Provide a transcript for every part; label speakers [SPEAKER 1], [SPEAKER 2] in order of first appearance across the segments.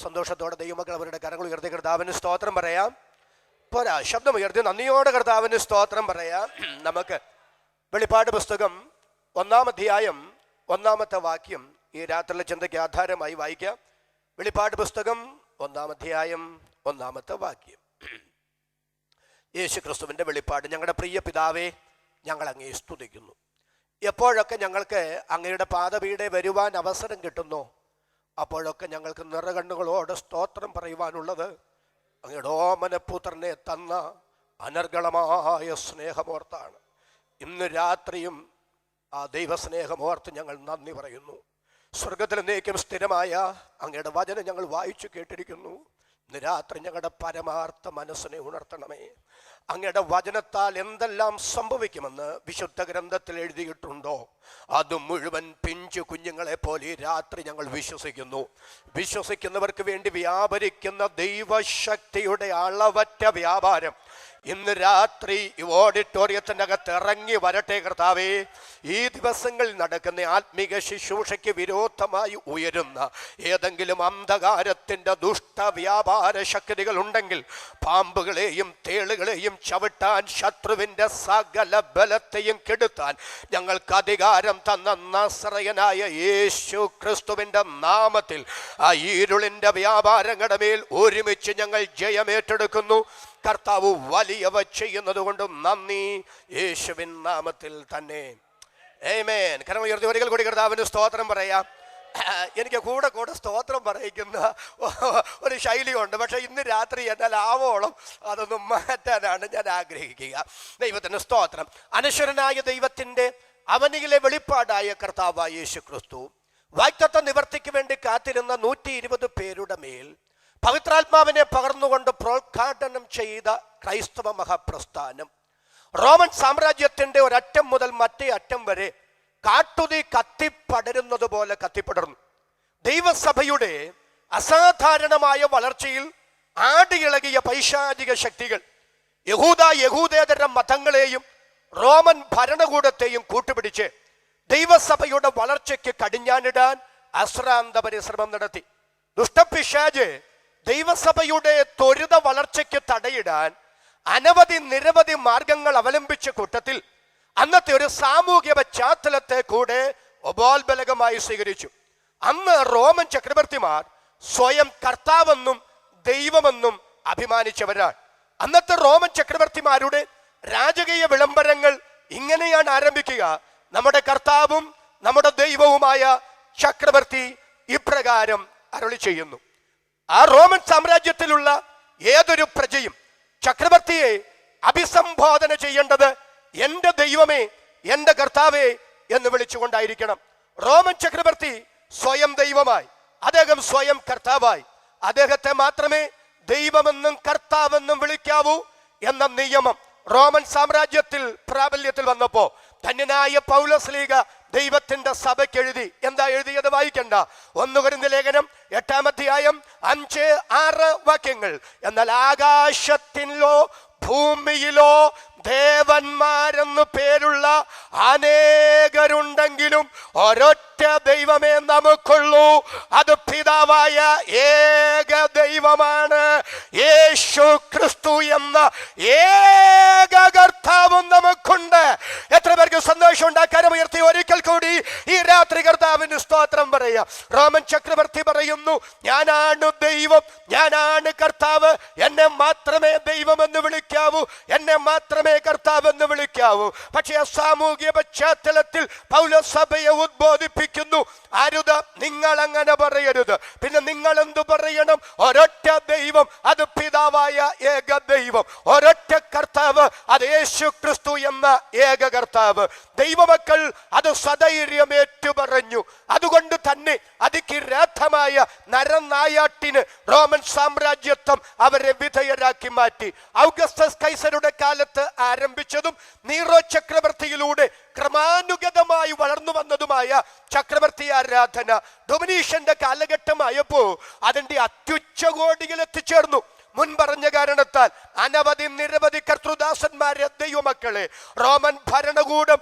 [SPEAKER 1] സന്തോഷത്തോടെ ദൈവമക്കൾ അവരുടെ കരങ്ങൾ ഉയർത്തി കർത്താവിന് സ്തോത്രം പറയാം. പോരാ, ശബ്ദമുയർത്തി നന്ദിയോടെ കർത്താവിന് സ്തോത്രം പറയാം. നമുക്ക് വെളിപ്പാട് പുസ്തകം 1-ാം അധ്യായം 1-ാമത്തെ വാക്യം ഈ രാത്രിയിലെ ചിന്തയ്ക്ക് ആധാരമായി വായിക്കാം. വെളിപ്പാട് പുസ്തകം 1-ാം അധ്യായം 1-ാമത്തെ വാക്യം. യേശു ക്രിസ്തുവിൻ്റെ വെളിപ്പാട്. ഞങ്ങളുടെ പ്രിയ പിതാവേ, ഞങ്ങൾ അങ്ങയെ സ്തുതിക്കുന്നു. എപ്പോഴൊക്കെ ഞങ്ങൾക്ക് അങ്ങയുടെ പാദപീഠെ വരുവാൻ അവസരം കിട്ടുന്നു, അപ്പോഴൊക്കെ ഞങ്ങൾക്ക് നിറകണ്ണുകളോട് സ്തോത്രം പറയുവാനുള്ളത് അങ്ങയുടെ ഓമനപുത്രനെ തന്ന അനർഗളമായ സ്നേഹമോർത്താണ്. ഇന്ന് രാത്രിയും ആ ദൈവസ്നേഹമോർത്ത് ഞങ്ങൾ നന്ദി പറയുന്നു. സ്വർഗത്തിൽ എന്നേക്കും സ്ഥിരമായ അങ്ങയുടെ വചനം ഞങ്ങൾ വായിച്ചു കേട്ടിരിക്കുന്നു. ഇന്ന് രാത്രി ഞങ്ങളുടെ പരമാർത്ഥ മനസ്സിനെ ഉണർത്തണമേ. അങ്ങയുടെ വചനത്താൽ എന്തെല്ലാം സംഭവിക്കുമെന്ന് വിശുദ്ധ ഗ്രന്ഥത്തിൽ എഴുതിയിട്ടുണ്ടോ അത് മുഴുവൻ പിഞ്ചു കുഞ്ഞുങ്ങളെ പോലെ ഈ രാത്രി ഞങ്ങൾ വിശ്വസിക്കുന്നു. വിശ്വസിക്കുന്നവർക്ക് വേണ്ടി വ്യാപരിക്കുന്ന ദൈവശക്തിയുടെ അളവറ്റ വ്യാപാരം ഇന്ന് രാത്രി ഈ ഓഡിറ്റോറിയത്തിൻ്റെ അകത്ത് ഇറങ്ങി വരട്ടെ കർത്താവേ. ഈ ദിവസങ്ങളിൽ നടക്കുന്ന ആത്മീക ശുശ്രൂഷയ്ക്ക് വിരോധമായി ഉയരുന്ന ഏതെങ്കിലും അന്ധകാരത്തിൻ്റെ ദുഷ്ടവ്യാപാര ശക്തികൾ ഉണ്ടെങ്കിൽ പാമ്പുകളെയും തേളുകളെയും ചവിട്ടാൻ, ശത്രുവിൻ്റെ സകല ബലത്തെയും കെടുത്താൻ ഞങ്ങൾക്ക് അധികാരം തന്ന നസറയനായ യേശു ക്രിസ്തുവിൻ്റെ നാമത്തിൽ ആ ഇരുളിൻ്റെ വ്യാപാരങ്ങളുടെ മേൽ ഒരുമിച്ച് ഞങ്ങൾ ജയമേറ്റെടുക്കുന്നു. കർത്താവ് വലിയവ ചെയ്യുന്നത് കൊണ്ടും നന്ദി, യേശുവിൻ നാമത്തിൽ തന്നെ ആമേൻ. കാരണം ഉയർത്തി ഒരിക്കൽ കൂടി കർത്താവിന് സ്തോത്രം പറയാം. എനിക്ക് കൂടെ കൂടെ സ്തോത്രം പറയിക്കുന്ന ഒരു ശൈലിയുണ്ട്. പക്ഷെ ഇന്ന് രാത്രി എന്നാൽ ആവോളം അതൊന്നും മാറ്റാനാണ് ഞാൻ ആഗ്രഹിക്കുക. ദൈവത്തിന് സ്തോത്രം. അനശ്വരനായ ദൈവത്തിൻ്റെ അവനിയിലെ വെളിപ്പാടായ കർത്താവായ യേശു ക്രിസ്തു വാഗ്ദത്ത നിവർത്തിക്ക് വേണ്ടി കാത്തിരുന്ന 120 പേരുടെ മേൽ പവിത്രാത്മാവിനെ പകർന്നുകൊണ്ട് പ്രോദ്ഘാടനം ചെയ്ത ക്രൈസ്തവ മഹാപ്രസ്ഥാനം റോമൻ സാമ്രാജ്യത്തിൻ്റെ ഒരറ്റം മുതൽ മറ്റേ അറ്റം വരെ കാട്ടുതീ കത്തിപ്പടരുന്നത് പോലെ കത്തിപ്പടർന്നു. ദൈവസഭയുടെ അസാധാരണമായ വളർച്ചയിൽ ആടിയിളകിയ പൈശാചിക ശക്തികൾ യഹൂദേതര മതങ്ങളെയും റോമൻ ഭരണകൂടത്തെയും കൂട്ടുപിടിച്ച് ദൈവസഭയുടെ വളർച്ചയ്ക്ക് കടിഞ്ഞാണിടാൻ അശ്രാന്ത പരിശ്രമം നടത്തി. ദുഷ്ടപിശാച് ദൈവസഭയുടെ ത്വരിത വളർച്ചയ്ക്ക് തടയിടാൻ നിരവധി മാർഗങ്ങൾ അവലംബിച്ച കൂട്ടത്തിൽ അന്നത്തെ ഒരു സാമൂഹ്യ പശ്ചാത്തലത്തെ കൂടെ ഉപോത്ബലകമായി സ്വീകരിച്ചു. അന്ന് റോമൻ ചക്രവർത്തിമാർ സ്വയം കർത്താവെന്നും ദൈവമെന്നും അഭിമാനിച്ചവരാണ്. അന്നത്തെ റോമൻ ചക്രവർത്തിമാരുടെ രാജകീയ വിളംബരങ്ങൾ ഇങ്ങനെയാണ് ആരംഭിക്കുക: നമ്മുടെ കർത്താവും നമ്മുടെ ദൈവവുമായ ചക്രവർത്തി ഇപ്രകാരം അരുളി ചെയ്യുന്നു. ആ റോമൻ സാമ്രാജ്യത്തിലുള്ള ഏതൊരു പ്രജയും ചക്രവർത്തിയെ അഭിസംബോധന ചെയ്യേണ്ടത് എൻ്റെ ദൈവമേ, എൻ്റെ കർത്താവേ എന്ന് വിളിച്ചുകൊണ്ടായിരിക്കണം. റോമൻ ചക്രവർത്തി സ്വയം ദൈവമായി, അദ്ദേഹം സ്വയം കർത്താവായി. അദ്ദേഹത്തെ മാത്രമേ ദൈവമെന്നും കർത്താവെന്നും വിളിക്കാവൂ എന്ന നിയമം റോമൻ സാമ്രാജ്യത്തിൽ പ്രാബല്യത്തിൽ വന്നപ്പോ ധന്യനായ പൗലോസ്ലീഗ ദൈവത്തിന്റെ സഭയ്ക്ക് എഴുതി. എന്താ എഴുതിയത്? വായിക്കണ്ട. 1 കൊരിന്ത്യർ ലേഖനം 8-ാം അധ്യായം 5-6 വാക്യങ്ങൾ. എന്നാൽ ആകാശത്തിലോ ഭൂമിയിലോ ദേവന്മാരെന്ന് പേരുള്ള അനേകരുണ്ടെങ്കിലും ഒരൊറ്റ ദൈവമേ നമുക്കുള്ളൂ. അത് പിതാവായ ഏക ദൈവമാണ്. യേശു ക്രിസ്തു എന്ന ഏക കർത്താവും നമുക്കുണ്ട്. എത്ര പേർക്ക് സന്തോഷം ഉണ്ടാക്കാൻ ഉയർത്തി ഒരിക്കൽ കൂടി ഈ രാത്രി കർത്താവിന് സ്തോത്രം പറയാം. റോമൻ ചക്രവർത്തി പറയുന്നു, ഞാനാണ് ദൈവം, ഞാനാണ് കർത്താവ്, എന്നെ മാത്രമേ ദൈവമെന്ന് വിളിക്കാവൂ, എന്നെ മാത്രമേ കർത്താവെന്ന് വിളിക്കാവൂ. പക്ഷേ സാമൂഹിക പശ്ചാത്തലത്തിൽ പൗലോസ് സഭയെ ഉദ്ബോധിപ്പിക്കുന്നു, അരുത്, നിങ്ങൾ അങ്ങനെ പറയരുത്. പിന്നെ നിങ്ങൾ എന്തു പറയണം? ഒരൊറ്റ ദൈവം, അത് പിതാവായ ഏക ദൈവം. ഒരൊറ്റ കർത്താവ്, അത് യേശു ക്രിസ്തു എന്ന ഏക കർത്താവ്. ദൈവമക്കൾ അത് സധൈര്യം ഏറ്റുപറഞ്ഞു. അതുകൊണ്ട് തന്നെ അതികിരാതമായ നരനായാട്ടിന് റോമൻ സാമ്രാജ്യത്വം അവരെ വിധേയരാക്കി മാറ്റി. ഔഗസ്തസ് കൈസരുടെ കാലത്ത് ആരംഭിച്ചതും നീറോ ചക്രവർത്തിയിലൂടെ ക്രമാനുഗതമായി വളർന്നു വന്നതുമായ ചക്രവർത്തി ആരാധന ഡൊമിനീഷ്യന്റെ കാലഘട്ടമായപ്പോ അതിന്റെ അത്യുച്ചകോടിയിൽ എത്തിച്ചേർന്നു. മുൻപറഞ്ഞ കാരണത്താൽ നിരവധി കർത്തൃദാസന്മാരെ ദൈവമക്കളെ റോമൻ ഭരണകൂടം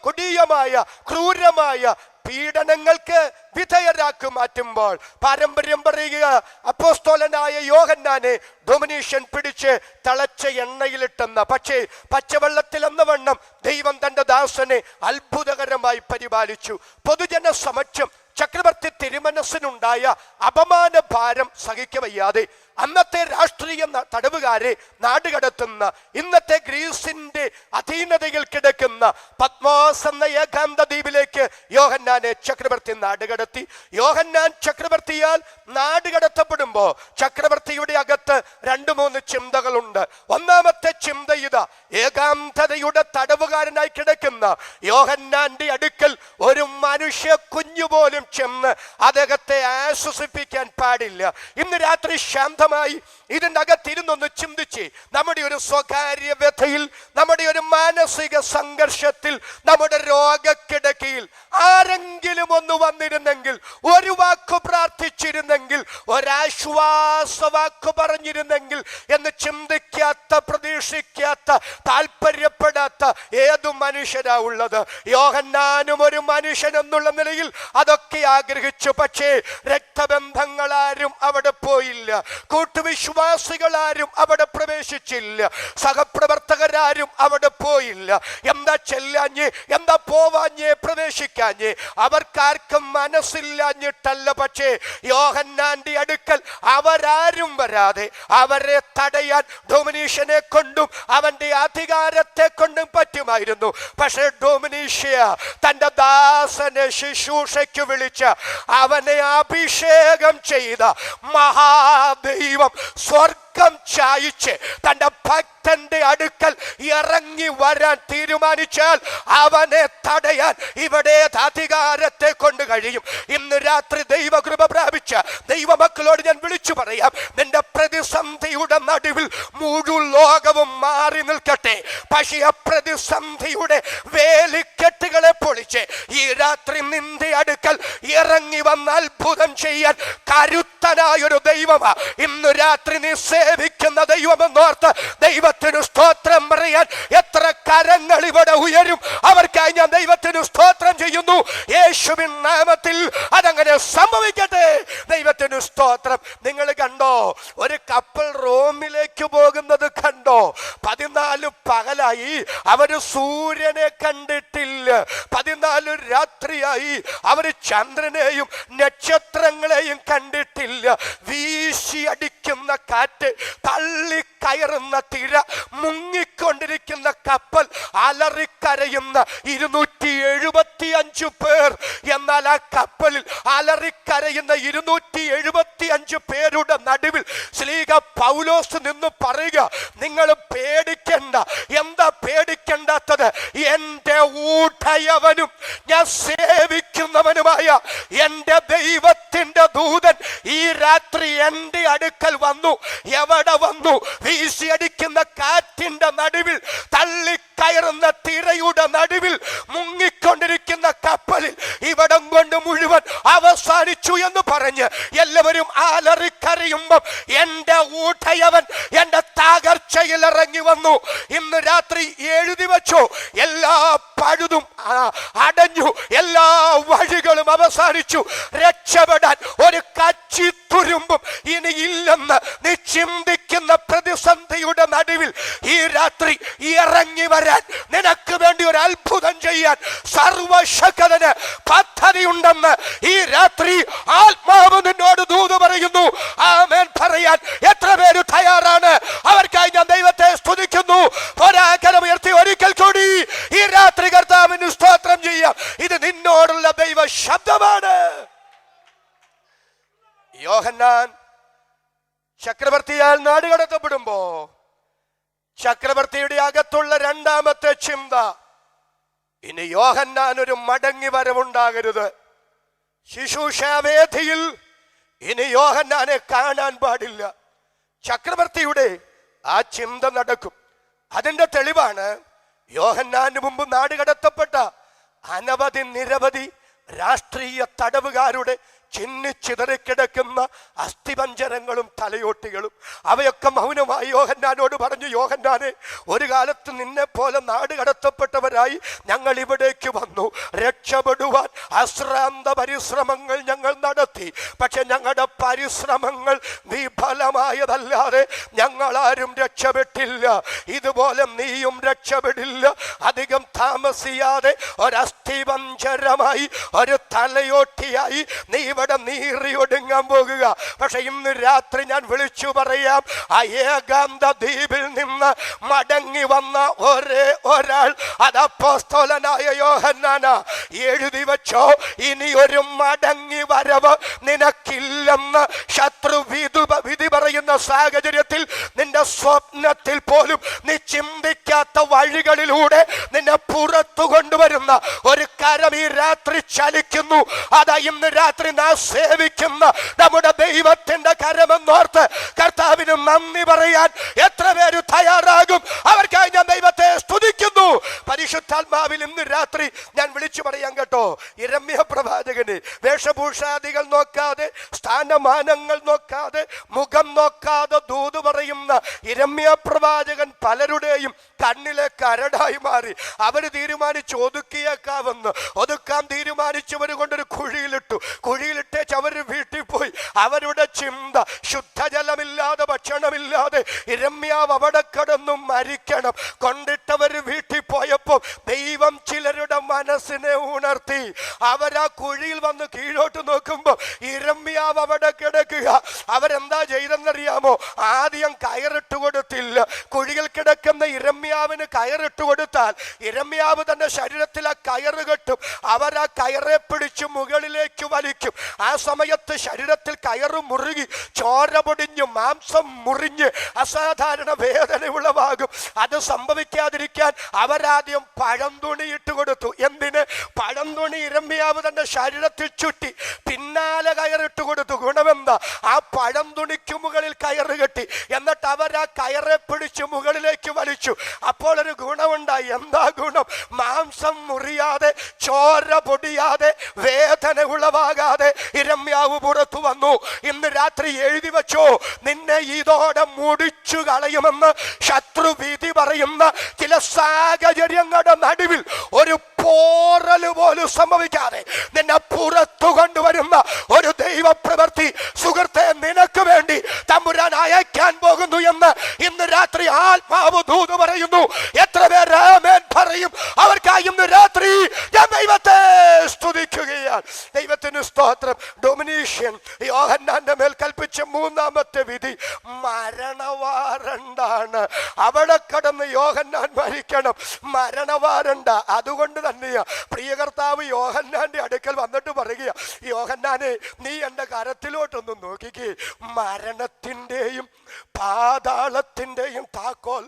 [SPEAKER 1] കൊടിയമായ ക്രൂരമായ പീഡനങ്ങൾക്ക് വിധേയരാക്കി മാറ്റുമ്പോൾ പാരമ്പര്യം പറയുക, അപ്പോസ്തലനായ യോഹന്നാനെ ഡൊമിനീഷ്യൻ പിടിച്ച് തിളച്ച എണ്ണയിലിട്ടെന്ന, പക്ഷേ പച്ചവെള്ളത്തിൽ എന്ന വണ്ണം ദൈവം തന്റെ ദാസനെ അത്ഭുതകരമായി പരിപാലിച്ചു. പൊതുജന സമക്ഷം ചക്രവർത്തി തിരുമനസ്സിനുണ്ടായ അപമാന ഭാരം സഹിക്കവയ്യാതെ അന്നത്തെ രാഷ്ട്രീയ തടവുകാരെ നാടുകടത്തുന്ന, ഇന്നത്തെ ഗ്രീസിന്റെ അധീനതയിൽ കിടക്കുന്ന പത്മോസ് എന്ന ഏകാന്ത ദ്വീപിലേക്ക് യോഹന്നാനെ ചക്രവർത്തി നാടുകടത്തി. യോഹന്നാൻ ചക്രവർത്തിയാൽ നാടുകടത്തപ്പെടുമ്പോ ചക്രവർത്തിയുടെ അകത്ത് 2-3 ചിന്തകളുണ്ട്. ഒന്നാമത്തെ ചിന്ത ഇതാ, ഏകാന്തതയുടെ തടവുകാരനായി കിടക്കുന്ന യോഹന്നാന്റെ അടുക്കൽ ഒരു മനുഷ്യ കുഞ്ഞുപോലും ചെന്ന് അദ്ദേഹത്തെ ആശ്വസിപ്പിക്കാൻ പാടില്ല. ഇന്ന് രാത്രി ശാന്തമായി ഇതിൻ്റെ അകത്തിരുന്നൊന്ന് ചിന്തിച്ച്, നമ്മുടെ ഒരു സ്വകാര്യ വ്യഥയിൽ, നമ്മുടെ ഒരു മാനസിക സംഘർഷത്തിൽ, നമ്മുടെ രോഗക്കിടക്കയിൽ ആരെങ്കിലും ഒന്ന് വന്നിരുന്നെങ്കിൽ, ഒരു വാക്ക് പ്രാർത്ഥിച്ചിരുന്നെങ്കിൽ, ഒരാശ്വാസവാക്ക് പറഞ്ഞിരുന്നെങ്കിൽ എന്ന് ചിന്തിക്കാത്ത, പ്രതീക്ഷിക്കാത്ത, താല്പര്യപ്പെടാത്ത ഏതു മനുഷ്യരാ ഉള്ളത്? യോഹന്നാനും ഒരു മനുഷ്യൻ എന്നുള്ള നിലയിൽ അതൊക്കെ ആഗ്രഹിച്ചു. പക്ഷേ രക്തബന്ധങ്ങളാരും അവിടെ പോയില്ല, കൂട്ടുവിശ്വാസികളാരും അവിടെ പ്രവേശിച്ചില്ല, സഹപ്രവർത്തകരാരും അവിടെ പോയില്ല. എന്താ ചെല്ലാഞ്ഞ്, എന്താ പോവാഞ്ഞ്, പ്രവേശിക്കാഞ്ഞ്? അവർക്കാർക്കും മനസ്സില്ലാഞ്ഞിട്ടല്ല, പക്ഷേ യോഹന്നാന്റെ അടുക്കൽ അവരാരും വരാതെ അവരെ തടയാൻ ഡൊമിനീഷ്യനെ കൊണ്ടും അവന്റെ അധികാരത്തെ കൊണ്ടും പറ്റുമായിരുന്നു. പക്ഷേ ഡൊമിനീഷ്യ തന്റെ ദാസനെ ശുശ്രൂഷയ്ക്ക് വിളിച്ച, അവനെ അഭിഷേകം ചെയ്ത മഹാദൈവം സ്വർഗം ചായിച്ച് തന്റെ ഭക്തന്റെ അടുക്കൽ ഇറങ്ങി വരാൻ തീരുമാനിച്ചാൽ അവനെ തടയാൻ ഇവിടെ അധികാരത്തെ കൊണ്ട് കഴിയും. ഇന്ന് രാത്രി ദൈവകൃപ പ്രാപിച്ച ദൈവമക്കളോട് ഞാൻ വിളിച്ചു പറയാം, നിന്റെ പ്രതിസന്ധിയുടെ നടുവിൽ മുഴുവൻ ലോകവും മാറി നിൽക്കട്ടെ. പക്ഷേ ആ പ്രതിസന്ധിയുടെ വേലിക്കെട്ടുകളെ പൊളിച്ച് ഈ രാത്രി നിന്റെ അടുക്കൽ ഇറങ്ങി വന്ന് അത്ഭുതം ചെയ്യാൻ കരുത്തനായൊരു ദൈവമാ ഇന്ന് രാത്രി നീ സേവിക്കുന്ന ദൈവമെന്നോർത്ത് ദൈവത്തിന് സ്തോത്രം പറയാൻ എത്ര കരങ്ങൾ ഇവിടെ ഉയരും. അവർക്കായി ഞാൻ ദൈവത്തിന് സ്തോത്രം ചെയ്യുന്നു. യേശുവിൻ നാമത്തിൽ അതങ്ങനെ സംഭവിക്കട്ടെ. ദൈവത്തിന് സ്തോത്രം. നിങ്ങൾ കണ്ടോ, ഒരു കപ്പൽ റോമിലേക്ക് പോകുന്നത് കണ്ടോ? 14 പകലായി അവര് സൂര്യനെ കണ്ടിട്ടില്ല, 14 രാത്രിയായി അവര് ചന്ദ്രനെയും നക്ഷത്രങ്ങളെയും കണ്ടിട്ടില്ല. വീശി അടിക്കുന്ന കാറ്റ്, തള്ളി കയറുന്ന തിര, മുങ്ങിക്കൊണ്ടിരിക്കുന്ന കപ്പൽ, അലറിക്കരയുന്ന 275 പേർ. എന്നാൽ ആ കപ്പലിൽ അലറിക്കരയുന്ന 275 പേരുടെ നടുവിൽ ശ്ലീഹ പൗലോസ് നിന്ന് പറയുക, നിങ്ങൾ പേടിക്കണ്ട. എന്താ പേടിക്കേണ്ടാത്തത്? എന്റെ ഊഠയവനും ഞാൻ സേവിക്കുന്നവനുമായ എന്റെ ദൈവത്തിന്റെ ദൂതൻ ഈ രാത്രി എന്റെ അടുക്കൽ വന്നു. എവിടെ വന്നു? വീശിയടിക്കുന്ന കാറ്റിന്റെ നടുവിൽ, തള്ളിക്കയറുന്ന തിരയുടെ നടുവിൽ, മുങ്ങിക്കൊണ്ടിരിക്കുന്ന കപ്പലിൽ ഇവിടം കൊണ്ട് മുഴുവൻ അവസാനിച്ചു എന്ന് പറഞ്ഞ് എല്ലാവരും അലറിക്കറിയുമ്പം എന്റെ ഊഠയവൻ എന്റെ തകർച്ചയിൽ ഇറങ്ങി വന്നു. ഇന്ന് രാത്രി എഴുതി വെച്ചോ, എല്ലാ പഴുതും അടഞ്ഞു, എല്ലാ വഴികളും അവസാനിച്ചു. രക്ഷപ്പെടാൻ ഒരു കച്ചി തുരുമ്പും ഇനി ഇല്ലെന്ന് നീ ചിന്തിക്കുന്ന പ്രതിസന്ധിയുടെ നടുവിൽ ഈ രാത്രി ഇറങ്ങി വരാൻ, നിനക്ക് വേണ്ടി ഒരു അത്ഭുതം ചെയ്യാൻ സർവശക്തന് പദ്ധതിയുണ്ടെന്ന് ഈ രാത്രി ആത്മാവ് നിന്നോട് ദൂത് പറയുന്നു. ആമേൻ പറയാൻ എത്ര പേര് തയ്യാറാണ്? അവർക്കായി ഞാൻ ദൈവത്തെ സ്തുതിക്കുന്നു. ഒരാകരം ഉയർത്തി ഒരിക്കൽ കൂടി ഈ രാത്രി കർത്താവിന് സ്തോത്രം ചെയ്യാം. ഇത് നിന്നോടുള്ള ദൈവ ശബ്ദമാണ്. യോഹന്നാൻ ചക്രവർത്തിയാൽ നാടുകടത്തപ്പെടുമ്പോ ചക്രവർത്തിയുടെ അകത്തുള്ള രണ്ടാമത്തെ ചിന്ത, ഇനി യോഹന്നാൻ ഒരു മടങ്ങി വരവുണ്ടാകരുത്. ശുശ്രൂഷാവേദിയിൽ ഇനി യോഹന്നാനെ കാണാൻ പാടില്ല. ചക്രവർത്തിയുടെ ആ ചിന്ത നടക്കും. അതിന്റെ തെളിവാണ് യോഹന്നാന് മുമ്പ് നാടുകടത്തപ്പെട്ട നിരവധി രാഷ്ട്രീയ തടവുകാരുടെ ചിന്നിച്ചിതറിക്കിടക്കുന്ന അസ്ഥിപഞ്ജരങ്ങളും തലയോട്ടികളും അവയൊക്കെ മൗനമായി യോഹന്നാനോട് പറഞ്ഞു, യോഹന്നാനെ, ഒരു കാലത്ത് നിന്നെ പോലെ നാട് കടത്തപ്പെട്ടവരായി ഞങ്ങൾ ഇവിടേക്ക് വന്നു. രക്ഷപ്പെടുവാൻ അശ്രാന്ത പരിശ്രമങ്ങൾ ഞങ്ങൾ നടത്തി. പക്ഷെ ഞങ്ങളുടെ പരിശ്രമങ്ങൾ വിഫലമായതല്ലാതെ ഞങ്ങളാരും രക്ഷപ്പെട്ടില്ല. ഇതുപോലെ നീയും രക്ഷപ്പെടില്ല. അധികം താമസിയാതെ ഒരസ്ഥിപഞ്ജരമായി, ഒരു തലയോട്ടിയായി നീ ഇവിടെ നീറിയൊടുങ്ങാൻ പോകുക. പക്ഷെ ഇന്ന് രാത്രി ഞാൻ വിളിച്ചു പറയാം, ആ ഏകാന്ത ദ്വീപിൽ നിന്ന് മടങ്ങി വന്ന ഒരേ ഒരാൾ, അത് അപ്പോസ്തലനായ യോഹന്നാനാ. എഴുതി വെച്ചോ, ഇനി ഒരു മടങ്ങി വരവ് നിനക്കില്ലെന്ന് ശത്രു വിധി പറയുന്ന സാഹചര്യത്തിൽ, നിന്റെ സ്വപ്നത്തിൽ പോലും നീ ചിന്തിക്കാത്ത വഴികളിലൂടെ നിന്നെ പുറത്തു കൊണ്ടുവരുന്ന ഒരു കരം ഈ രാത്രി ചലിക്കുന്നു. അതാ ഇന്ന് രാത്രി നാം സേവിക്കുന്ന നമ്മുടെ ദൈവത്തിന്റെ കരമെന്നോർത്ത് കർത്താവിന് നന്ദി പറയാൻ എത്ര പേര് തയ്യാറാകും? അവർക്കായി ഞാൻ ദൈവത്തെ സ്തുതിക്കുന്നു. പരിശുദ്ധാത്മാവിൽ ഇന്ന് രാത്രി ഞാൻ വിളിച്ചു പറയാൻ കേട്ടോ, യിരെമ്യാ പ്രവാചകന് വേഷഭൂഷാദികൾ നോക്കാതെ, സ്ഥാനമാനങ്ങൾ നോക്കാതെ, മുഖം നോക്കാതെ ദൂത് പറയുന്ന യിരെമ്യാ പ്രവാചകൻ പലരുടെയും കണ്ണിലെ കരടായി മാറി. അവര് തീരുമാനിച്ചു ഒതുക്കിയേക്കാവെന്ന്. ഒതുക്കാൻ തീരുമാനിച്ചവർ കൊണ്ടൊരു കുഴിയിലിട്ടു. കുഴിയിലിട്ടേച്ച് അവര് വീട്ടിൽ പോയി. അവരുടെ ചിന്ത ശുദ്ധജലമില്ലാതെ, ഭക്ഷണമില്ലാതെ യിരെമ്യാവ് അവിടെ കിടന്നു മരിക്കണം. കൊണ്ടിട്ടവര് വീട്ടിൽ പോയപ്പോൾ ദൈവം ചിലരുടെ മനസ്സിനെ ഉണർത്തി. അവരാ കുഴിയിൽ വന്ന് കീഴോട്ട് നോക്കുമ്പോൾ യിരെമ്യാവ് അവിടെ കിടക്കുക. അവരെന്താ ചെയ്തെന്നറിയാമോ? ആദ്യം കയറിട്ട് കൊടുത്തില്ല. കുഴിയിൽ കിടക്കുന്ന യിരെമ്യാവിന് കയറിട്ട് കൊടുത്താൽ യിരെമ്യാവ് തന്റെ ശരീരത്തിൽ ആ കയറ് കെട്ടും. അവരാ കയറെ പിടിച്ച് മുകളിലേക്ക് വലിക്കും. ആ സമയത്ത് ശരീരത്തിൽ കയറ് മുറുകി ചോര പൊടിഞ്ഞു മാംസം മുറിഞ്ഞ് അസാധാരണ വേദന ഉളവാകും. അത് സംഭവിക്കാതിരിക്കാൻ അവരാദ്യം പഴം തുണി ഇട്ട് കൊടുത്തു. എന്തിന്? പഴം തുണി യിരെമ്യാവ് തന്റെ ശരീരത്തിൽ ചുറ്റി പിന്നാലെ കയറിട്ട് കൊടുത്തു. ഗുണമെന്താ? ആ പഴം തുണിക്ക് മുകളിൽ കയറ് കെട്ടി. എന്നിട്ട് അവരാ കയറെ പിടിച്ച് മുകളിലേക്ക് വലിച്ചു. അപ്പോൾ ഒരു ഗുണമുണ്ടായി. എന്താ ഗുണം? മാംസം മുറിയാതെ, ചോര പൊടിയാതെ, വേദന ഉളവാകാതെ യിരെമ്യാവ് പുറത്തു വന്നു. ഇന്ന് രാത്രി എഴുതി വെച്ചോ, നിന്നെ ഇതോടെ മുടിച്ചു കളയുമെന്ന് ശത്രു വിധി പറയുന്ന ചില സാഹചര്യങ്ങളുടെ നടുവിൽ ഒരു പോറല് പോലും സംഭവിക്കാതെ നിന്നെ പുറത്തു കൊണ്ടുവരുന്ന ഒരു ദൈവപ്രവൃത്തി സുഹൃത്തെ നിനക്ക് വേണ്ടി തമ്പുരാൻ അയക്കാൻ പോകുന്നു എന്ന് ഇന്ന് രാത്രി ആത്മാവ് ദൂത് പറയുന്നു. എത്ര പേർ ആമേൻ പറയും? അവർക്കായി ഇന്ന് രാത്രി ഞാൻ ദൈവത്തെ സ്തുതിക്കുകയാണ്. ദൈവത്തിന് സ്തോത്രം. ഡൊമിനീഷ്യൻ യോഹന്നാന്റെ മേൽ കൽപ്പിച്ച മൂന്നാമത്തെ വിധി മരണവാറണ്ടാണ്. അവിടെ കടന്ന് യോഹന്നാൻ മരിക്കണം. മരണവാറണ്ട. അതുകൊണ്ട് തന്നെയാ പ്രിയ കർത്താവ് യോഹന്നാന്റെ അടുക്കൽ വന്നിട്ട് പറയുക, യോഹന്നാനെ, നീ എന്റെ കരത്തിലോട്ടൊന്ന് നോക്കിക്കേ. മരണത്തിന്റെയും പാതാളത്തിന്റെയും താക്കോൽ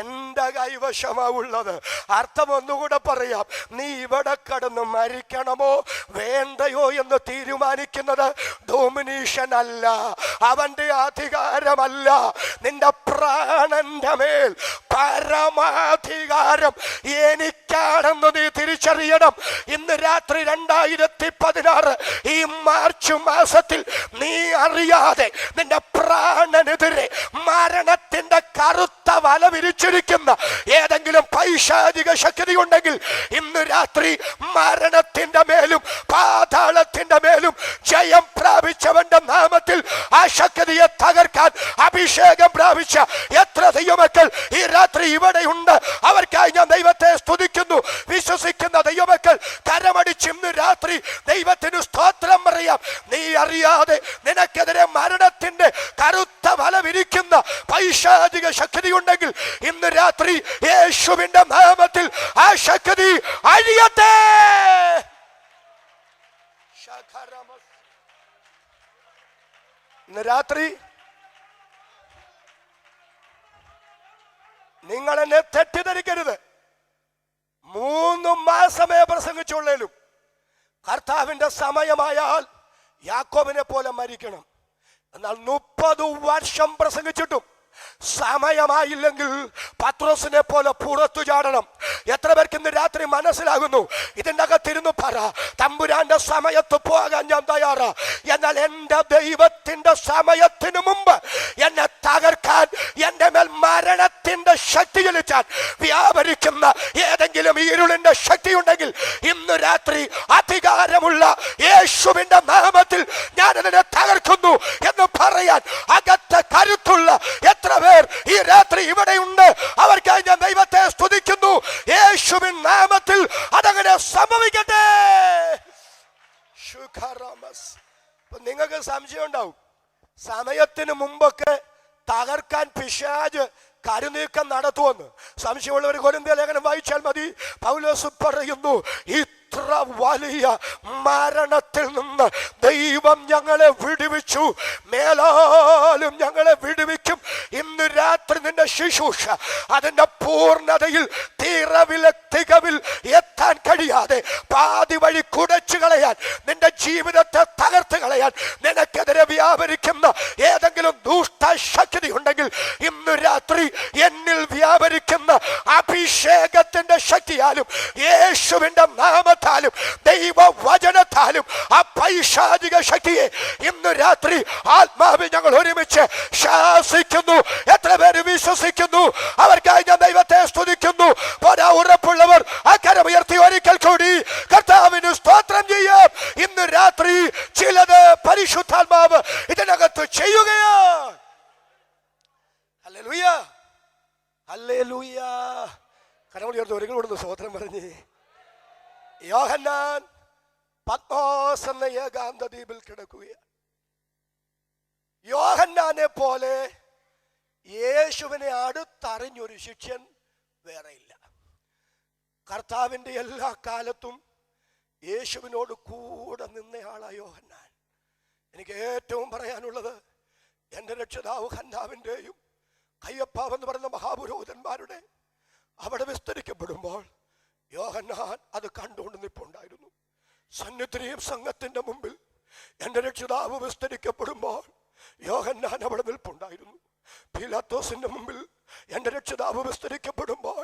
[SPEAKER 1] എന്റെ കൈവശമാവുള്ളത്. അർത്ഥം ഒന്നുകൂടെ പറയാം. നീ ഇവിടെ കടന്ന് മരിക്കണമോ വേണ്ടയോ എന്ന് തീരുമാനിക്കുന്നത് ഡൊമിനീഷൻ അല്ല, അവന്റെ അധികാരമല്ല. നിന്റെ പ്രാണന്റെ മേൽ പരമാധികാരം എനിക്കാണെന്ന് നീ തിരിച്ചറിയണം. ഇന്ന് രാത്രി 2016 ഈ മാർച്ച് മാസത്തിൽ നീ അറിയാതെ നിന്റെ പ്രാണനെതിരെ മരണത്തിന്റെ കറുത്ത വല വിരിച്ചിരിക്കുന്ന ഏതെങ്കിലും പൈശാചിക ശക്തി ഉണ്ടെങ്കിൽ ഇന്ന് രാത്രി മരണത്തിന്റെ മേലും പാതാളത്തിന്റെ മേലും ജയം പ്രാപിച്ചവന്റെ നാമത്തിൽ ആ ശക്തിയെ തകർക്കാൻ അഭിഷേകം പ്രാപിച്ച എത്ര ദൈവമക്കൾ ഈ രാത്രി ഇവിടെയുണ്ട്? അവർക്കായി ഞാൻ ദൈവത്തെ സ്തുതിക്കുന്നു. വിശ്വസിക്കുന്ന ദൈവമക്കൾ കരമടിച്ച് ഇന്ന് രാത്രി ദൈവത്തിന് സ്തോത്രം പറയാം. നീ അറിയാതെ നിനക്കെതിരെ മരണത്തിന്റെ കറുത്ത വല വിരിക്കുന്ന പൈശാചിക ശക്തി ഉണ്ടെങ്കിൽ ഇന്ന് രാത്രി യേശുവിന്റെ നാമത്തിൽ ആ ശക്തി അഴിയട്ടെ. ഇന്ന് രാത്രി നിങ്ങൾ എന്നെ തെറ്റിദ്ധരിക്കരുത്. 3 മാസമേ പ്രസംഗിച്ചുള്ളേലും കർത്താവിന്റെ സമയമായാൽ യാക്കോബിനെ പോലെ മരിക്കണം. എന്നാൽ 30 വർഷം പ്രസംഗിച്ചിട്ടും സമയമായില്ലെങ്കിൽ പത്രോസിനെ പോലെ പുറത്തു ചാടണം. എത്ര പേർക്ക് ഇന്ന് രാത്രി മനസ്സിലാകുന്നു? ഇതിൻ്റെ അകത്തിരുന്നു പറ, തമ്പുരാന്റെ സമയത്ത് പോകാൻ ഞാൻ തയ്യാറാ. എന്നാൽ എൻ്റെ ദൈവത്തിന്റെ സമയത്തിന് മുമ്പ് എന്നെ തകർക്കാൻ, എൻ്റെ മേൽ മരണത്തിന്റെ ശക്തി ചെലുത്താൻ വ്യാപരിക്കുന്ന ഏതെങ്കിലും ഇരുളിന്റെ ശക്തി ഉണ്ടെങ്കിൽ ഇന്ന് രാത്രി അധികാരമുള്ള യേശുവിന്റെ നാമത്തിൽ ഞാൻ അതിനെ തകർക്കുന്നു എന്ന് പറയാൻ അകത്ത് കരുത്തുള്ള എത്ര പേർ ഈ രാത്രി ഇവിടെയുണ്ട്? അവർക്കായി ഞാൻ ദൈവത്തെ സ്തുതിക്കുന്നു. യേശുവിൻ നാമത്തിൽ അതങ്ങനെ സംഭവിക്കട്ടെ. നിങ്ങൾക്ക് സംശയം ഉണ്ടാവും, സമയത്തിന് മുമ്പൊക്കെ തകർക്കാൻ പിശാച് കരുനീക്കം നടത്തുമെന്ന്. സംശയമുള്ളവർ കൊരിന്ത്യ ലേഖനം വായിച്ചാൽ മതി. പൗലോസ് പറയുന്നു, ഇത്ര വലിയ മരണത്തിൽ നിന്ന് ദൈവം ഞങ്ങളെ വിടുവിച്ചു, മേലാലും ഞങ്ങളെ വിടുവിക്കും. ഇന്ന് രാത്രി നിന്റെ ശുശ്രൂഷ അതിന്റെ പൂർണ്ണതയിൽ തികവിൽ എത്താൻ കഴിയാതെ പാതി വഴി കുടച്ചു കളയാൻ, നിന്റെ ജീവിതത്തെ തകർത്ത് കളയാൻ നിനക്കെതിരെ വ്യാപരിക്കുന്ന ഏതെങ്കിലും ദുഷ്ടശക്തി ഉണ്ടെങ്കിൽ ഇന്ന് രാത്രി എന്നിൽ വ്യാപരിക്കുന്ന അഭിഷേകത്തിന്റെ ശക്തിയാലും യേശുവിന്റെ നാമത്താലും ദൈവവചനത്താലും ആ പൈശാചിക ശക്തിയെ ഇന്ന് രാത്രി ആത്മാവിൽ ഞങ്ങൾ ഒരുമിച്ച് ശാസിക്കുന്നു. എത്ര പേര് വിശ്വസിക്കുന്നു? അവർക്കായി ഞാൻ ദൈവത്തെ സ്തുതിക്കുന്നു. പോരാ, ഉറപ്പുള്ളവർ അക്കരമുയർത്തി ഒരിക്കൽ കൂടി കർത്താവിന് സ്തോത്രം ചെയ്യാം. ഇന്ന് രാത്രി ചിലത് പരിശുദ്ധാത്മാവ് ഇതിനകത്ത് ചെയ്യുകയാണ്. Hallelujah, hallelujah. കരമുയർത്തി ഒരിക്കൽ കൂടുന്നു സ്തോത്രം പറഞ്ഞ്. യോഹന്നാൻ പത്മോസ് എന്ന ഏകാന്ത ദ്വീപിൽ കിടക്കുകയാണ്. യോഹന്നാനെ പോലെ യേശുവിനെ അടുത്തറിഞ്ഞൊരു ശിഷ്യൻ വേറെയില്ല. കർത്താവിൻ്റെ എല്ലാ കാലത്തും യേശുവിനോട് കൂടെ നിന്നയാളാ യോഹന്നാൻ. എനിക്ക് ഏറ്റവും പറയാനുള്ളത്, എൻ്റെ രക്ഷിതാവ് ഹന്നാവിൻ്റെയും കയ്യപ്പാവെന്ന് പറയുന്ന മഹാപുരോഹിതന്മാരുടെ അവിടെ വിസ്തരിക്കപ്പെടുമ്പോൾ യോഹന്നാൻ അത് കണ്ടുകൊണ്ട് നിൽപ്പുണ്ടായിരുന്നു. സന്നിധിയും സംഘത്തിന്റെ മുമ്പിൽ എൻ്റെ രക്ഷിതാവ് വിസ്തരിക്കപ്പെടുമ്പോൾ യോഹന്നാൻ അവിടെ നിൽപ്പുണ്ടായിരുന്നു. പീലാത്തോസിന്റെ മുമ്പിൽ എൻ്റെ രക്ഷിതാവ് വിസ്തരിക്കപ്പെടുമ്പോൾ,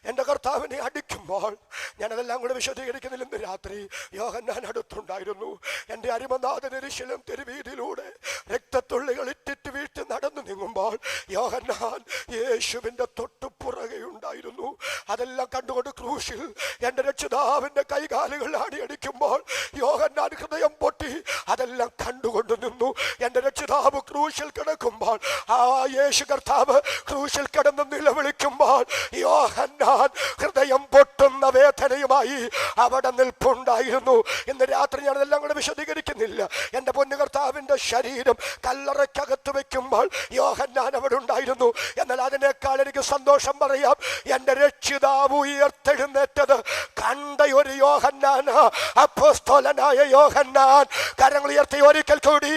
[SPEAKER 1] എൻ്റെ കർത്താവിനെ അടിക്കുമ്പോൾ, ഞാനതെല്ലാം കൂടെ വിശദീകരിക്കുന്നില്ല. ഇന്ന് രാത്രി യോഹന്നാൻ അടുത്തുണ്ടായിരുന്നു. എൻ്റെ അരിമനാഥൻ യെരൂശലേം തെരുവീതിയിലൂടെ രക്തത്തുള്ളികൾ ഇറ്റിറ്റ് വീഴ്ത്തി നടന്നു നീങ്ങുമ്പോൾ യോഹന്നാൻ യേശുവിൻ്റെ തൊട്ടുപുറകെ ഉണ്ടായിരുന്നു. അതെല്ലാം കണ്ടുകൊണ്ട് ക്രൂശിൽ എൻ്റെ രക്ഷിതാവിൻ്റെ കൈകാലുകൾ അടിയടിക്കുമ്പോൾ യോഹന്നാൻ ഹൃദയം പൊട്ടി അതെല്ലാം കണ്ടുകൊണ്ട് നിന്നു. എൻ്റെ രക്ഷിതാവ് ക്രൂശിൽ കിടക്കുമ്പോൾ, ആ യേശു കർത്താവ് ക്രൂശിൽ കിടന്ന് നിലവിളിക്കുമ്പോൾ യോഹന്നാൻ ഹൃദയം പൊട്ടുന്ന വേദനയുമായി അവിടെ നിൽപ്പുണ്ടായിരുന്നു. ഇന്ന് രാത്രി ഞാൻ അതെല്ലാം കൂടെ വിശദീകരിക്കുന്നില്ല. എൻ്റെ പൊന്നു കർത്താവിൻ്റെ ശരീരം കല്ലറയ്ക്കകത്ത് വെക്കുമ്പോൾ യോഹന്നാൻ അവിടെ ഉണ്ടായിരുന്നു. എന്നാൽ അതിനേക്കാൾ എനിക്ക് സന്തോഷം പറയാം, എൻ്റെ രക്ഷിതാവ് ഉയർത്തെഴുന്നേറ്റത് കണ്ട ഒരു യോഹന്നാൻ, അപ്പോസ്തലനായ യോഹന്നാൻ. കരങ്ങൾ ഉയർത്തി ഒരിക്കൽ കൂടി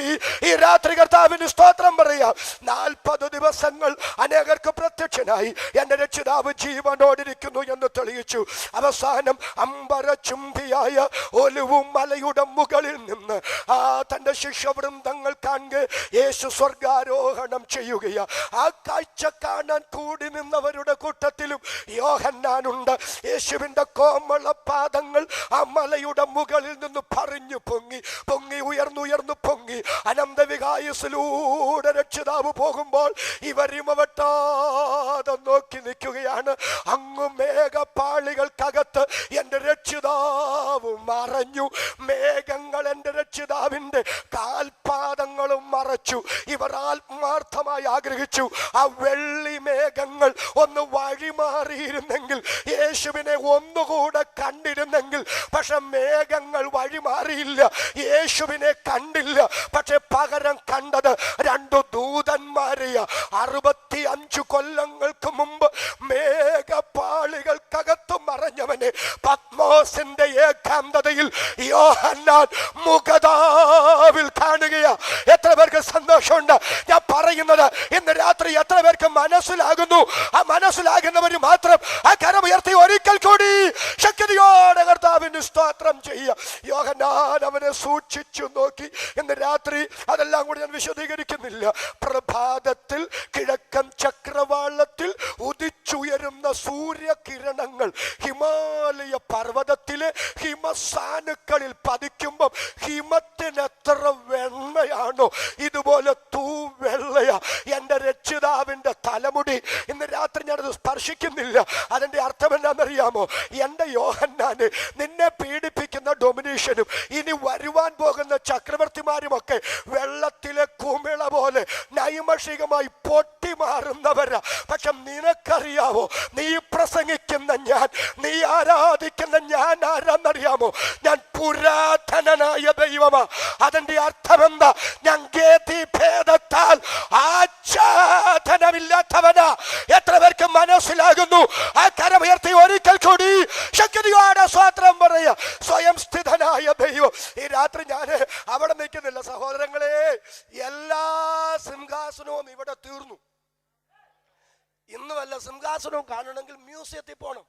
[SPEAKER 1] ഈ രാത്രി കർത്താവിന് സ്തോത്രം പറയാം. 40 ദിവസങ്ങൾ അനേകർക്ക് പ്രത്യക്ഷനായി എൻ്റെ രക്ഷിതാവ് ജീവനോടിരിക്കുന്നു എന്ന് തെളിയിച്ചു. അവസാനം അമ്പരചുംബിയായ ഒലിവും മലയുടെ മുകളിൽ നിന്ന് ആ തൻ്റെ ശിഷ്യവൃന്ദങ്ങൾ കാണെ യേശു സ്വർഗാരോഹണം ചെയ്യുകയാ. ആ കാഴ്ച കാണാൻ കൂടി നിന്നവരുടെ കൂട്ടത്തിലും യോഹന്നാനുണ്ട്. യേശുവിൻ്റെ കോമള പാദങ്ങൾ ആ മലയുടെ മുകളിൽ നിന്ന് പറഞ്ഞു പൊങ്ങി പൊങ്ങി ഉയർന്നുയർന്നു പൊങ്ങി അനന്തവികായസിലൂടെ രക്ഷിതാവ് പോകുമ്പോൾ ഇവരിമവട്ടാതെ നോക്കി നിൽക്കുകയാണ്. അങ്ങ് മേഘപാളികൾക്കകത്ത് എൻ്റെ രക്ഷിതാവ് മറഞ്ഞു. മേഘങ്ങൾ എൻ്റെ രക്ഷിതാവിൻ്റെ കാൽപാദങ്ങളും മറച്ചു. ഇവർ ആത്മാർത്ഥമായി ആഗ്രഹിച്ചു ആ വെള്ളി മേഘങ്ങൾ ഒന്ന് വഴിമാറിയിരുന്നെങ്കിൽ, യേശുവിനെ ഒന്നുകൂടെ കണ്ടിരുന്നെങ്കിൽ. പക്ഷെ മേഘങ്ങൾ വഴിമാറിയില്ല, യേശുവിനെ കണ്ടില്ല. പക്ഷെ പകരം കണ്ടത് 2 ദൂതന്മാരെയാ. 65 കൊല്ലങ്ങൾക്ക് മുമ്പ് മേഘപാളികൾക്കകത്ത് മറഞ്ഞവനെ, പത്മ പത്മോസിന്റെ ഏകാന്തതയിൽ യോഹന്നാൻ മുഖതാവിൽ കാണുകയാ. എത്ര പേർക്ക് സന്തോഷമുണ്ട്? ഞാൻ പറയുന്നത് ഇന്ന് രാത്രി എത്ര പേർക്ക് മനസ്സിലാകുന്നു? ആ മനസ്സിലാകുന്നവർ മാത്രം ആ കരമുയർത്തി ഒരിക്കൽ കൂടി ശക്തിയോടെ കർത്താവിന് സ്തോത്രം ചെയ്യുക. യോഹന്നാൻ അവനെ സൂക്ഷിച്ചു നോക്കി. ഇന്ന് രാത്രി അതെല്ലാം കൂടി ഞാൻ വിശദീകരിക്കുന്നില്ല. പ്രഭാതത്തിൽ കിഴക്കൻ ചക്രവാളത്തിൽ ഉദിച്ചുയരുന്ന സൂര്യകിരണങ്ങൾ ഹിമാലയ പർവ്വതത്തിലെ ഹിമസാനുക്കളിൽ പതിക്കുമ്പോൾ ഹിമത്തിന് എത്ര വെണ്ണയാണോ ഇതുപോലെ തൂവെള്ളയാ എൻ്റെ രക്ഷിതാവിൻ്റെ തലമുടി. ഇന്ന് രാത്രി ഞാനത് സ്പർശിക്കുന്നില്ല. അതിൻ്റെ അർത്ഥം എന്താണെന്നറിയാമോ? എൻ്റെ യോഹന്നാന് നിന്നെ പീഡിപ്പിക്കുന്ന ഡൊമിനേഷനും ഇനി വരുവാൻ പോകുന്ന ചക്രവർത്തിമാരുമൊക്കെ വെള്ളത്തിലെ കുമിള പോലെ നൈമഷികമായി പൊട്ടിമാറുന്നവരാ. പക്ഷെ നിനക്കറിയാവോ, നീ പ്രസംഗിക്കുന്ന ഞാൻ, നീ ആരാധിക്കുന്ന ഞാൻ ആരാന്നറിയാമോ? ഞാൻ പുരാതനനായ ദൈവമാ. അതിന്റെ അർത്ഥം എന്താ? ഞാൻ ഭേദത്താൽ ആച്ഛാദനമില്ലാത്തവനാ. എത്ര പേർക്ക് മനസ്സിലാകുന്നു? ആ കരമുയർത്തി ഒരിക്കൽ കൂടി ശക്തിയോടെ സ്തോത്രം പറയാ. സ്വയം സ്ഥിതനായ ദൈവം. ഈ രാത്രി ഞാൻ അവിടെ നിൽക്കുന്നില്ല സഹോദരങ്ങളെ. എല്ലാ സിംഹാസനവും ഇവിടെ തീർന്നു. ഇന്ന് വല്ല സിംഹാസനവും കാണണമെങ്കിൽ മ്യൂസിയത്തിൽ പോകണം.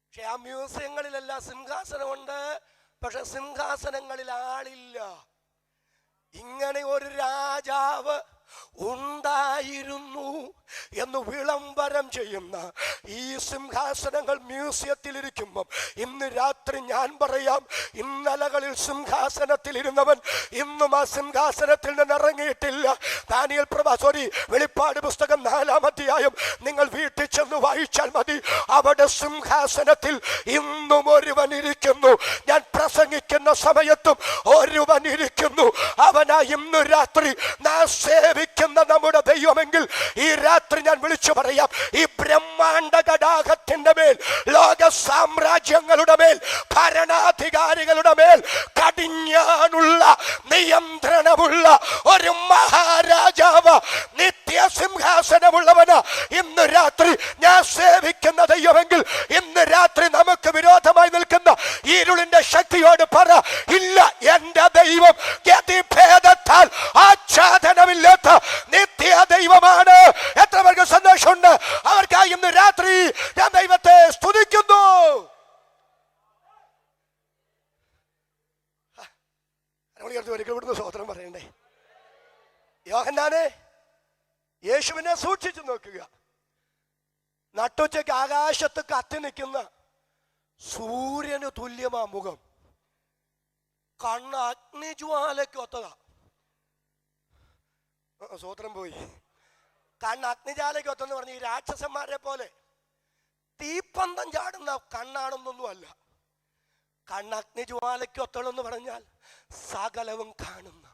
[SPEAKER 1] പക്ഷെ ആ മ്യൂസിയങ്ങളിലെല്ലാം സിംഹാസനമുണ്ട്, പക്ഷെ സിംഹാസനങ്ങളിൽ ആളില്ല. ഇങ്ങനെ ഒരു രാജാവ് ഉണ്ടായിരുന്നു എന്ന് വിളംബരം ചെയ്യുന്ന ഈ സിംഹാസനങ്ങൾ മ്യൂസിയത്തിലിരിക്കുമ്പം ഇന്ന് രാത്രി ഞാൻ പറയാം, ഇന്നലകളിൽ സിംഹാസനത്തിലിരുന്നവൻ ഇന്നും ആ സിംഹാസനത്തിൽ നിന്ന് ഇറങ്ങിയിട്ടില്ല. വെളിപ്പാട് പുസ്തകം 4-ാം അധ്യായം നിങ്ങൾ വീട്ടിൽ ചെന്ന് വായിച്ചാൽ മതി. അവിടെ സിംഹാസനത്തിൽ ഇന്നും ഒരുവൻ ഇരിക്കുന്നു. ഞാൻ പ്രസംഗിക്കുന്ന സമയത്തും ഒരുവൻ ഇരിക്കുന്നു. അവനാ ഇന്ന് രാത്രി നാം സേവിക്കുന്ന നമ്മുടെ ദൈവമെങ്കിൽ ഈ രാത്രി ഞാൻ വിളിച്ചു പറയാം, ഈ ബ്രഹ്മാണ്ഡ തടാകത്തിന്റെ മേൽ, ലോക സാമ്രാജ്യങ്ങളുടെ മേൽ, ഭരണാധികാരികളുടെ മേൽ കടിഞ്ഞാനുള്ള നിയന്ത്രണമുള്ള ഒരു മഹാരാജാവ്, നിത്യസിംഹാസനമുള്ളവന് ഇന്ന് രാത്രി ഞാൻ സേവിക്കുന്ന ദൈവമെങ്കിൽ ഇന്ന് രാത്രി നമുക്ക് വിരോധമായി നിൽക്കുന്ന ഇരുളിന്റെ ശക്തിയോട് പറ, ഇല്ല, എന്റെ ദൈവം ഗതിഭേദത്താൽ ആച്ഛാദനമില്ലാത്ത നിത്യ ദൈവമാണ്. എത്ര പേർക്ക് സന്തോഷമുണ്ട്? അവർക്കായി ഇന്ന് രാത്രി ഞാൻ ദൈവത്തെ സ്തുതിക്കുന്നു. ഇവിടുന്ന് സ്തോത്രം പറയണ്ടേ? യോഹന്നാനെ, യേശുവിനെ സൂക്ഷിച്ചു നോക്കുക. നട്ടുച്ചയ്ക്ക് ആകാശത്ത് കത്തി നിൽക്കുന്ന സൂര്യന് തുല്യമാ മുഖം. കണ്ണ് അഗ്നിജ്വാലയ്ക്ക് ഒത്തതാ. സ്വോത്രം പോയി. കണ്ണ് അഗ്നിജാലയ്ക്ക് ഒത്തെന്ന് പറഞ്ഞ് ഈ രാക്ഷസന്മാരെ പോലെ തീപ്പന്തം ചാടുന്ന കണ്ണാണെന്നൊന്നും അല്ല. കണ്ണ് അഗ്നിജ്വാലയ്ക്ക് ഒത്തളെന്ന് പറഞ്ഞാൽ സകലവും കാണുന്ന,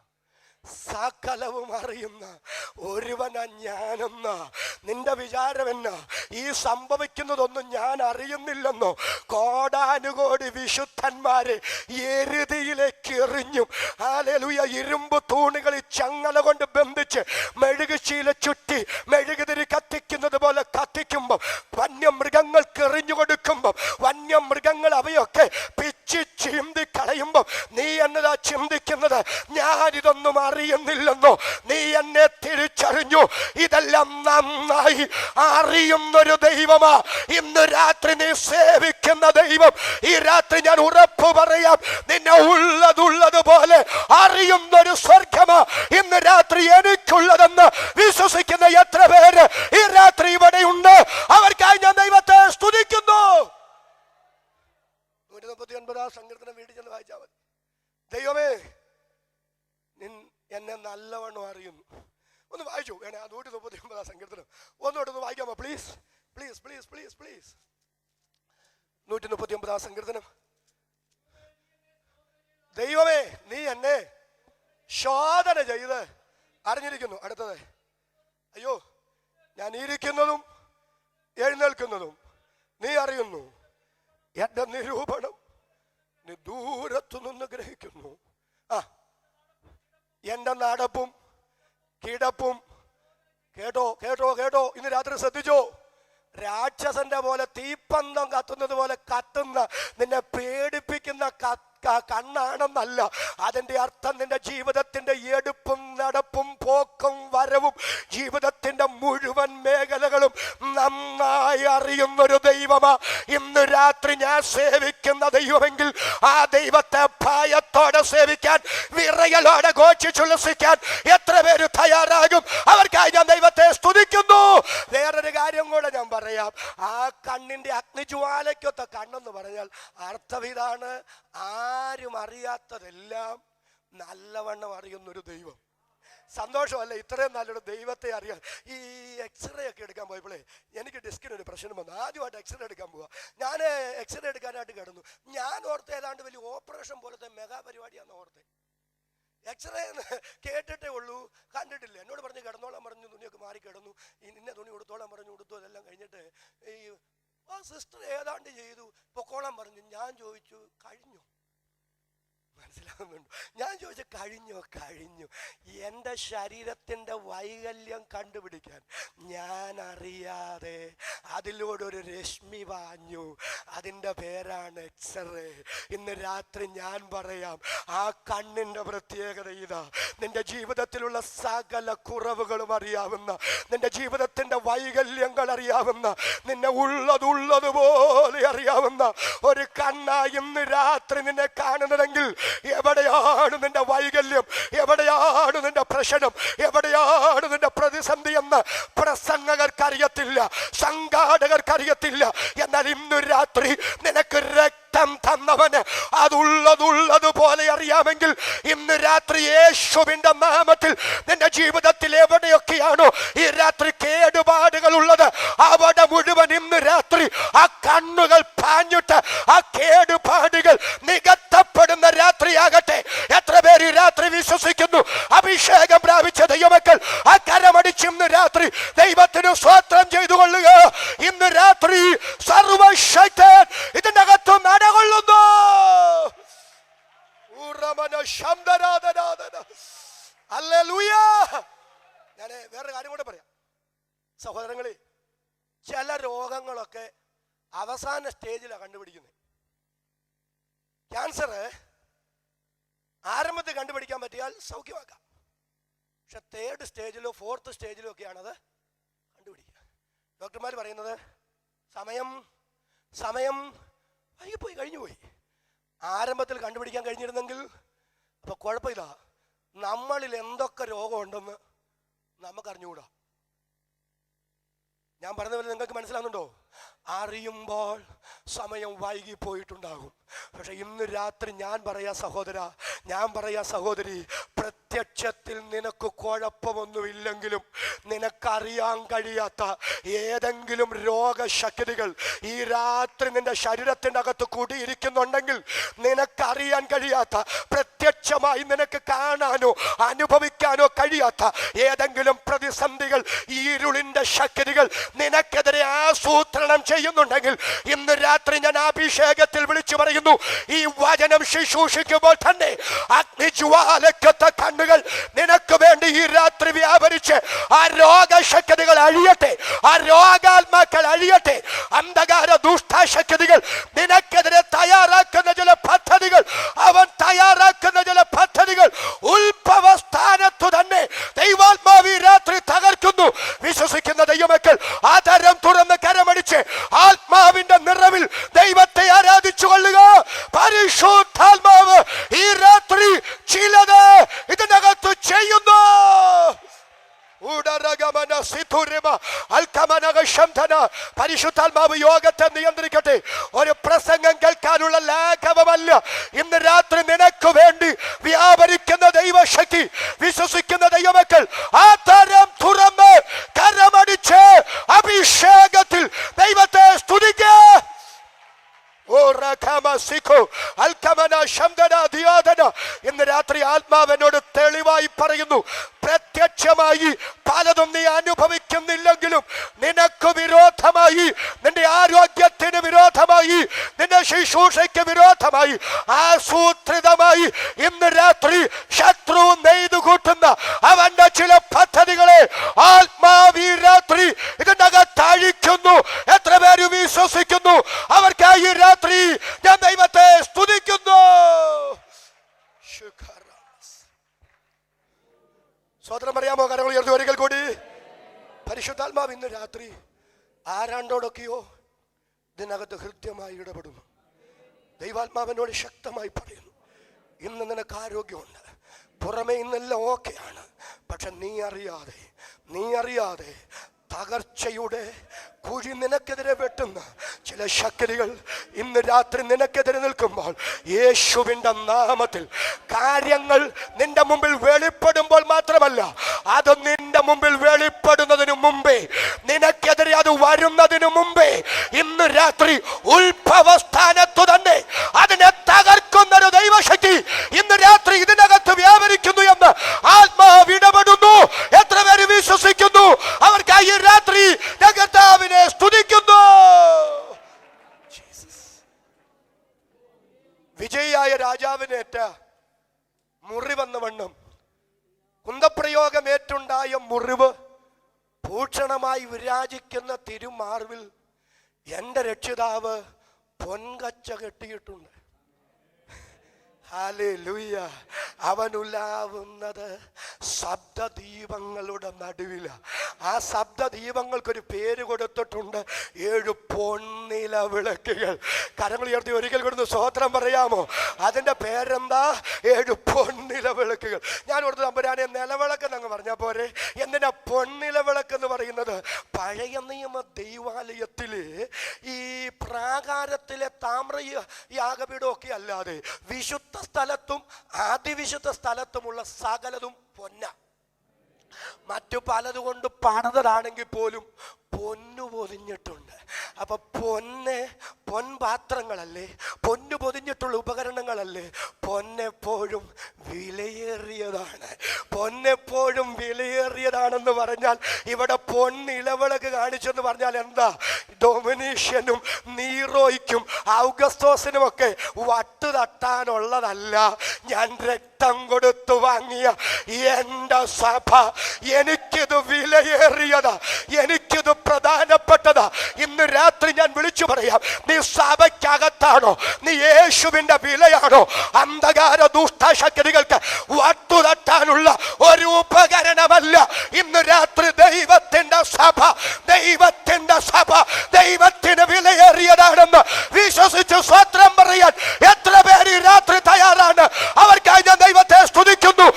[SPEAKER 1] സകലവും അറിയുന്ന ഒരുവനാ ഞാനെന്ന. നിന്റെ വിചാരം എന്നാ? ഈ സംഭവിക്കുന്നതൊന്നും ഞാൻ അറിയുന്നില്ലെന്നോ? കോടാനുകോടി വിശുദ്ധന്മാരെ എരുതിയിലേക്ക് എറിഞ്ഞും ഹല്ലേലൂയ ഇരുമ്പ് തൂണുകളിൽ ചങ്ങല കൊണ്ട് ബന്ധിച്ച് മെഴുകുശീല ചുറ്റി മെഴുകുതിരി കത്തിക്കുന്നത് പോലെ കത്തിക്കുമ്പം, വന്യമൃഗങ്ങൾക്ക് എറിഞ്ഞു കൊടുക്കുമ്പം, വന്യമൃഗങ്ങൾ അവയൊക്കെ പിച്ചി ചിന്തി കളയുമ്പം നീ എന്നതാ ചിന്തിക്കുന്നത്, ഞാനിതൊന്നും അറിയുന്നില്ലെന്നോ? നീ എന്നെ തിരിച്ചറിഞ്ഞു. ഇതെല്ലാം നന്നായി അറിയുന്നൊരു ദൈവമാ ഇന്ന് രാത്രി നീ സേവിക്കുന്ന ദൈവം. ഈ രാത്രി ഞാൻ ഉറപ്പ് പറയാം, നിന്നെ ഉള്ളതുള്ളതുപോലെ അറിയുന്നൊരു സ്വർഗമാ ഇന്ന് രാത്രി എനിക്കുള്ളതെന്ന് വിശ്വസിക്കുന്ന എത്ര പേര് ഈ രാത്രി ഇവിടെ ഉണ്ട്? അവർക്കായി ഞാൻ ദൈവത്തെ സ്തുതിക്കുന്നു. 139 സങ്കീർത്തനം വീട്ടിൽ ചെന്ന് വായിച്ചാൽ മതി. ദൈവമേ, എന്നെ നല്ലവണ്ണം അറിയുന്നു. ഒന്ന് വായിച്ചു വേണേ 139 സങ്കീർത്തനം ഒന്നോട്ടൊന്ന് വായിക്കാമോ? Please please please please please. 139 സങ്കീർത്തനം. ദൈവമേ, നീ എന്നെ ശോധന ചെയ്ത് അറിഞ്ഞിരിക്കുന്നു. അടുത്തത്, അയ്യോ, ഞാൻ ഇരിക്കുന്നതും എഴുന്നേൽക്കുന്നതും നീ അറിയുന്നു. എന്റെ നിരൂപണം നീ ദൂരത്തു നിന്ന് ഗ്രഹിക്കുന്നു. എന്റെ നടപ്പും കിടപ്പും കേട്ടോ കേട്ടോ കേട്ടോ, ഇന്ന് രാത്രി ശ്രദ്ധിച്ചോ, രാക്ഷസന്റെ പോലെ തീപ്പന്തം കത്തുന്നത് പോലെ കത്തുന്ന, നിന്നെ പേടിപ്പിക്കുന്ന കണ്ണാണെന്നല്ല. അതിന്റെ അർത്ഥം നിന്റെ ജീവിതത്തിന്റെ എടുപ്പും നടപ്പും പോക്കും വരവും ജീവിതത്തിന്റെ മുഴുവൻ മേഖലകളും നന്നായി അറിയുന്നൊരു ദൈവമാ ഇന്ന് രാത്രി ഞാൻ സേവിക്കുന്ന ദൈവമെങ്കിൽ ആ ദൈവത്തെ ഭയത്തോടെ സേവിക്കാൻ, വിറയലോടെ ഘോഷിച്ചുല്ലസിക്കാൻ എത്ര പേര് തയ്യാറാകും? അവർക്കായി ഞാൻ ദൈവത്തെ സ്തുതിക്കുന്നു. വേറൊരു കാര്യം കൂടെ ഞാൻ പറയാം. ആ കണ്ണിന്റെ അഗ്നിജ്വാലയ്ക്കൊത്ത കണ്ണെന്ന് പറഞ്ഞാൽ അർത്ഥം ഇതാണ്: ആരും അറിയാത്തതെല്ലാം നല്ലവണ്ണം അറിയുന്നൊരു ദൈവം. സന്തോഷമല്ല ഇത്രയും നല്ലൊരു ദൈവത്തെ അറിയാൻ. ഈ എക്സ്റേ ഒക്കെ എടുക്കാൻ പോയപ്പോഴേ എനിക്ക് ഡിസ്കിനൊരു പ്രശ്നം വന്നു. ആദ്യമായിട്ട് എക്സ്റേ എടുക്കാൻ പോവാ. ഞാൻ എക്സ്റേ എടുക്കാനായിട്ട് കിടന്നു. ഞാൻ ഓർത്ത് ഏതാണ്ട് വലിയ ഓപ്പറേഷൻ പോലത്തെ മെഗാ പരിപാടിയാണെന്ന് ഓർത്തെ. എക്സ്റേ കേട്ടിട്ടേ ഉള്ളൂ, കണ്ടിട്ടില്ല. എന്നോട് പറഞ്ഞ് കിടന്നോളാൻ പറഞ്ഞു, തുണിയൊക്കെ മാറി കിടന്നു. ഇന്ന തുണി ഉടുത്തോളാൻ പറഞ്ഞു, ഉടുത്തു. അതെല്ലാം കഴിഞ്ഞിട്ട് ഈ സിസ്റ്റർ ഏതാണ്ട് ചെയ്തു, പൊക്കോളാൻ പറഞ്ഞു. ഞാൻ ചോദിച്ചു, കഴിഞ്ഞു? മനസ്സിലാകുന്നുണ്ടോ? ഞാൻ ചോദിച്ചു, കഴിഞ്ഞു. എൻ്റെ ശരീരത്തിൻ്റെ വൈകല്യം കണ്ടുപിടിക്കാൻ ഞാൻ അറിയാതെ അതിലൂടെ ഒരു രശ്മി വാഞ്ഞു. അതിൻ്റെ പേരാണ് എക്സ്റേ. ഇന്ന് രാത്രി ഞാൻ പറയാം, ആ കണ്ണിൻ്റെ പ്രത്യേകത ഇതാ. നിന്റെ ജീവിതത്തിലുള്ള സകല കുറവുകളും അറിയാവുന്ന, നിന്റെ ജീവിതത്തിൻ്റെ വൈകല്യങ്ങൾ അറിയാവുന്ന, നിന്നെ ഉള്ളതുപോലെ അറിയാവുന്ന ഒരു കണ്ണായി ഇന്ന് രാത്രി നിന്നെ കാണുന്നതെങ്കിൽ എവിടെയാണ് നിന്റെ വൈകല്യം, എവിടെയാണ് നിന്റെ പ്രശ്നം, എവിടെയാണ് നിന്റെ പ്രതിസന്ധി എന്ന് പ്രസംഗകർക്കറിയത്തില്ല, സംഘാടകർക്കറിയത്തില്ല. എന്നാൽ ഇന്നു രാത്രി നിനക്ക് രക്തം തന്നവന് അതുള്ളതുപോലെ അറിയാമെങ്കിൽ ഇന്ന് രാത്രി യേശുവിന്റെ നാമത്തിൽ നിന്റെ ജീവിതത്തിൽ എവിടെയൊക്കെയാണോ ഈ രാത്രി കേടുപാടുകൾ ഉള്ളത്, അവിടെ മുഴുവൻ ഇന്ന് രാത്രി ആ കണ്ണുകൾ പാഞ്ഞിട്ട് ആ കേടുപാടുകൾ നികത്തപ്പെടുന്ന രാത്രിയാകട്ടെ. എത്ര പേര് ഈ രാത്രി വിശ്വസിക്കുന്നു? അഭിഷേകം പ്രാപിച്ച ദൈവമക്കൾ ആ കരമടിച്ച് ഇന്ന് രാത്രി ദൈവത്തിന് സ്തോത്രം ചെയ്തുകൊള്ളുക. ഇന്ന് രാത്രി സർവശക്തൻ ഇതിനകത്ത് നടകൊള്ളുന്നു. ഞാൻ വേറൊരു കാര്യം കൂടെ പറയാം സഹോദരങ്ങളെ. ചില രോഗങ്ങളൊക്കെ അവസാന സ്റ്റേജിലാണ് കണ്ടുപിടിക്കുന്നത്. ക്യാൻസർ ആരംഭത്തിൽ കണ്ടുപിടിക്കാൻ പറ്റിയാൽ സൗഖ്യമാക്കാം. പക്ഷെ 3rd സ്റ്റേജിലോ 4th സ്റ്റേജിലോ ഒക്കെയാണത് കണ്ടുപിടിക്കുക. ഡോക്ടർമാർ പറയുന്നത് സമയം വൈകിപ്പോയി, കഴിഞ്ഞുപോയി. ആരംഭത്തിൽ കണ്ടുപിടിക്കാൻ കഴിഞ്ഞിരുന്നെങ്കിൽ അപ്പൊ കുഴപ്പമില്ല. നമ്മളിൽ എന്തൊക്കെ രോഗമുണ്ടെന്ന് നമുക്കറിഞ്ഞുകൂടാ. ഞാൻ പറഞ്ഞതുപോലെ നിങ്ങൾക്ക് മനസ്സിലാകുന്നുണ്ടോ? അറിയുമ്പോൾ സമയം വൈകിപ്പോയിട്ടുണ്ടാകും. പക്ഷെ ഇന്ന് രാത്രി ഞാൻ പറയാ സഹോദര, ഞാൻ പറയാ സഹോദരി, പ്രത്യക്ഷത്തിൽ നിനക്ക് കുഴപ്പമൊന്നുമില്ലെങ്കിലും നിനക്കറിയാൻ കഴിയാത്ത ഏതെങ്കിലും രോഗശക്തികൾ ഈ രാത്രി നിന്റെ ശരീരത്തിൻ്റെ അകത്ത് കൂടിയിരിക്കുന്നുണ്ടെങ്കിൽ, നിനക്കറിയാൻ കഴിയാത്ത, പ്രത്യക്ഷമായി നിനക്ക് കാണാനോ അനുഭവിക്കാനോ കഴിയാത്ത ഏതെങ്കിലും പ്രതിസന്ധികൾ, ഇരുളിന്റെ ശക്തികൾ നിനക്കെതിരെ ആസൂത്രണം ചെയ്യുന്നുണ്ടെങ്കിൽ ഇന്ന് രാത്രി ഞാൻ അഭിഷേകത്തിൽ വിളിച്ചു പറയുന്നു, ഈ വചനം ശുശ്രൂഷിക്കുമ്പോൾ തന്നെ അഗ്നിജ്വാലക്കത്ത കണ്ണുകൾ നിനക്ക് വേണ്ടി ഈ രാത്രി വ്യാപരിച്ച് ആ രോഗശക്തികൾ അഴിയട്ടെ, ആ രോഗാത്മാക്കൾ അഴിയട്ടെ. അന്ധകാര ദുഷ്ടശക്തികൾ നിനക്കെതിരെ തയ്യാറാക്കുന്ന ചില പദ്ധതികൾ, അവൻ തയ്യാറാക്കുന്ന ചില പദ്ധതികൾ ഉത്ഭവ സ്ഥാനത്തു തന്നെ ദൈവാത്മാവ് ഈ രാത്രി തകർക്കുന്നു. വിശ്വസിക്കുന്ന ദൈവമക്കൾ ആധാരം തുറന്ന് കരമടിച്ച് ആത്മാവിന്റെ നിറവിൽ ദൈവത്തെ ആരാധിച്ചു കൊള്ളുക. പരിശുദ്ധാത്മാവ് ഈ രാത്രി ചിലത് ഇതിനകത്ത് ചെയ്യുന്നു. പരിശുദ്ധാത്മാവ് യോഗത്തെ നിയന്ത്രിക്കട്ടെ. ഒരു പ്രസംഗം കേൾക്കാനുള്ള ലാഘവമല്ല ഇന്ന് രാത്രി നിനക്ക് വേണ്ടി വ്യാപരിക്കുന്ന ദൈവശക്തി. വിശ്വസിക്കുന്ന ദൈവമക്കൾ ആധാരം തുറന്ന് കരമടിച്ച് അഭിഷേകത്തിൽ ദൈവത്തെ സ്തുതിക്കുക. ഇന്ന് രാത്രി ആത്മാവനോട് തെളിവായി പറയുന്നു, പ്രത്യക്ഷമായി പലതും നീ അനുഭവിക്കുന്നില്ലെങ്കിലും നിനക്ക് വിരോധമായി, നിന്റെ ആരോഗ്യത്തിന് വിരോധമായി, നിന്റെ ശുശ്രൂഷയ്ക്ക് വിരോധമായി, ആസൂത്രിതമായി ഇന്ന് രാത്രി ശത്രു നെയ്തു കൂട്ടുന്ന അവന്റെ ചില പദ്ധതികളെ ആത്മാവ് ഈ രാത്രി ഇതിനകത്ത് അഴിക്കുന്നു. വിശ്വസിക്കുന്നു. അവർക്കായി ഈ രാത്രി ഞാൻ ദൈവത്തെ സ്തുതിക്കുന്നു. സ്വതന്ത്രം പറയാമോ? കരങ്ങൾ ഉയർത്തി ഒരിക്കൽ കൂടി. പരിശുദ്ധാത്മാവ് ഇന്ന് രാത്രി ആരാണ്ടോടൊക്കെയോ ഇതിനകത്ത് ഹൃദ്യമായി ഇടപെടുന്നു. ദൈവാത്മാവിനോട് ശക്തമായി പറയുന്നു, ഇന്ന് നിനക്ക് ആരോഗ്യമുണ്ട്, പുറമേ ഇന്നെല്ലാം ഓക്കെയാണ്. പക്ഷെ നീ അറിയാതെ തകർച്ചയുടെ കുഴി നിനക്കെതിരെ വെട്ടുന്ന ചില ശക്തികൾ ഇന്ന് രാത്രി നിനക്കെതിരെ നിൽക്കുമ്പോൾ യേശുവിൻ്റെ നാമത്തിൽ കാര്യങ്ങൾ നിന്റെ മുമ്പിൽ വെളിപ്പെടുമ്പോൾ മാത്രമല്ല, അത് നിന്റെ മുമ്പിൽ വെളിപ്പെടുന്നതിന് മുമ്പേ, നിനക്കെതിരെ അത് വരുന്നതിന് മുമ്പേ ഇന്ന് രാത്രി ഉത്ഭവസ്ഥാനത്തു തന്നെ അതിനെ തകർക്കുന്നൊരു ദൈവശക്തി ഇന്ന് രാത്രി ഇതിനകത്ത് വ്യാപരിക്കുന്നു എന്ന് ആത്മാവ് ഇടപെടുന്നു. എത്ര പേര് വിശ്വസിക്കുന്നു? അവർക്കായി രാത്രി കർത്താവിനെ സ്തുതിക്കുന്നു. വിജയിയായ രാജാവിനേറ്റ മുറിവെന്ന വണ്ണം കുന്തപ്രയോഗമേറ്റുണ്ടായ മുറിവ് ഭൂഷണമായി വിരാജിക്കുന്ന തിരുമാർവിൽ എൻ്റെ രക്ഷിതാവ് പൊൻകച്ച കെട്ടിയിട്ടുണ്ട്. ഹല്ലേലൂയ. അവനുലാവുന്നത് ശബ്ദദീപങ്ങളുടെ നടുവില. ആ ശബ്ദദീപങ്ങൾക്കൊരു പേര് കൊടുത്തിട്ടുണ്ട്, 7 പൊൻനില വിളക്കുകൾ. കരങ്ങൾ ഉയർത്തി ഒരിക്കൽ കൊടുത്ത് സ്വോത്രം പറയാമോ? അതിൻ്റെ പേരെന്താ? 7 പൊൻനില വിളക്കുകൾ. ഞാൻ ഓർത്ത് തമ്പുരാനെ നിലവിളക്കെന്ന് അങ്ങ് പറഞ്ഞാൽ പോരെ, എന്തിനാ പൊൻനില വിളക്കെന്ന് പറയുന്നത്? പഴയ നിയമ ദൈവാലയത്തില് ഈ പ്രാകാരത്തിലെ താമ്ര യാഗപീഠമൊക്കെ അല്ലാതെ വിശുദ്ധ സ്ഥലത്തും അതിവിശുദ്ധ സ്ഥലത്തുമുള്ള സകലതും പൊന്ന. മറ്റു പലതുകൊണ്ട് പണിതതാണെങ്കിൽ പോലും പൊന്നു പൊതിഞ്ഞിട്ടുണ്ട്. അപ്പൊ പൊൻപാത്രങ്ങളല്ലേ, പൊന്നു പൊതിഞ്ഞിട്ടുള്ള ഉപകരണങ്ങളല്ലേ. പൊന്നെപ്പോഴും വിലയേറിയതാണ്. പൊന്നെപ്പോഴും വിലയേറിയതാണെന്ന് പറഞ്ഞാൽ ഇവിടെ പൊന്നിലവിളക്ക് കാണിച്ചെന്ന് പറഞ്ഞാൽ എന്താ? ഡൊമിനീഷ്യനും നീറോയ്ക്കും ഔഗസ്തോസിനും ഒക്കെ വട്ട് തട്ടാനുള്ളതല്ല. ഞാൻ രക്തം കൊടുത്തു വാങ്ങിയ എൻ്റെ സഭ, എനിക്കിത് വിലയേറിയതാ, എനിക്കിത് പ്രധാനപ്പെട്ടതാ. ഇന്ന് രാത്രി ഞാൻ വിളിച്ചു പറയാം, നീ സഭയ്ക്കകത്താണോ? നീ യേശുവിന്റെ വിലയാണോ? അന്ധകാര ദുഷ്ടശക്തികൾക്ക് വട്ടുതട്ടാനുള്ള ഒരു ഉപകരണമല്ല ഇന്ന് രാത്രി ദൈവത്തിന്റെ സഭ. ദൈവത്തിന്റെ സഭ ദൈവത്തിന് വിലയേറിയതാണെന്ന് വിശ്വസിച്ച് സ്വത്രം പറയാൻ എത്ര പേര് ഈ രാത്രി തയ്യാറാണ്? അവർക്കായി ഞാൻ ദൈവത്തെ സ്തുതിക്കുന്നു.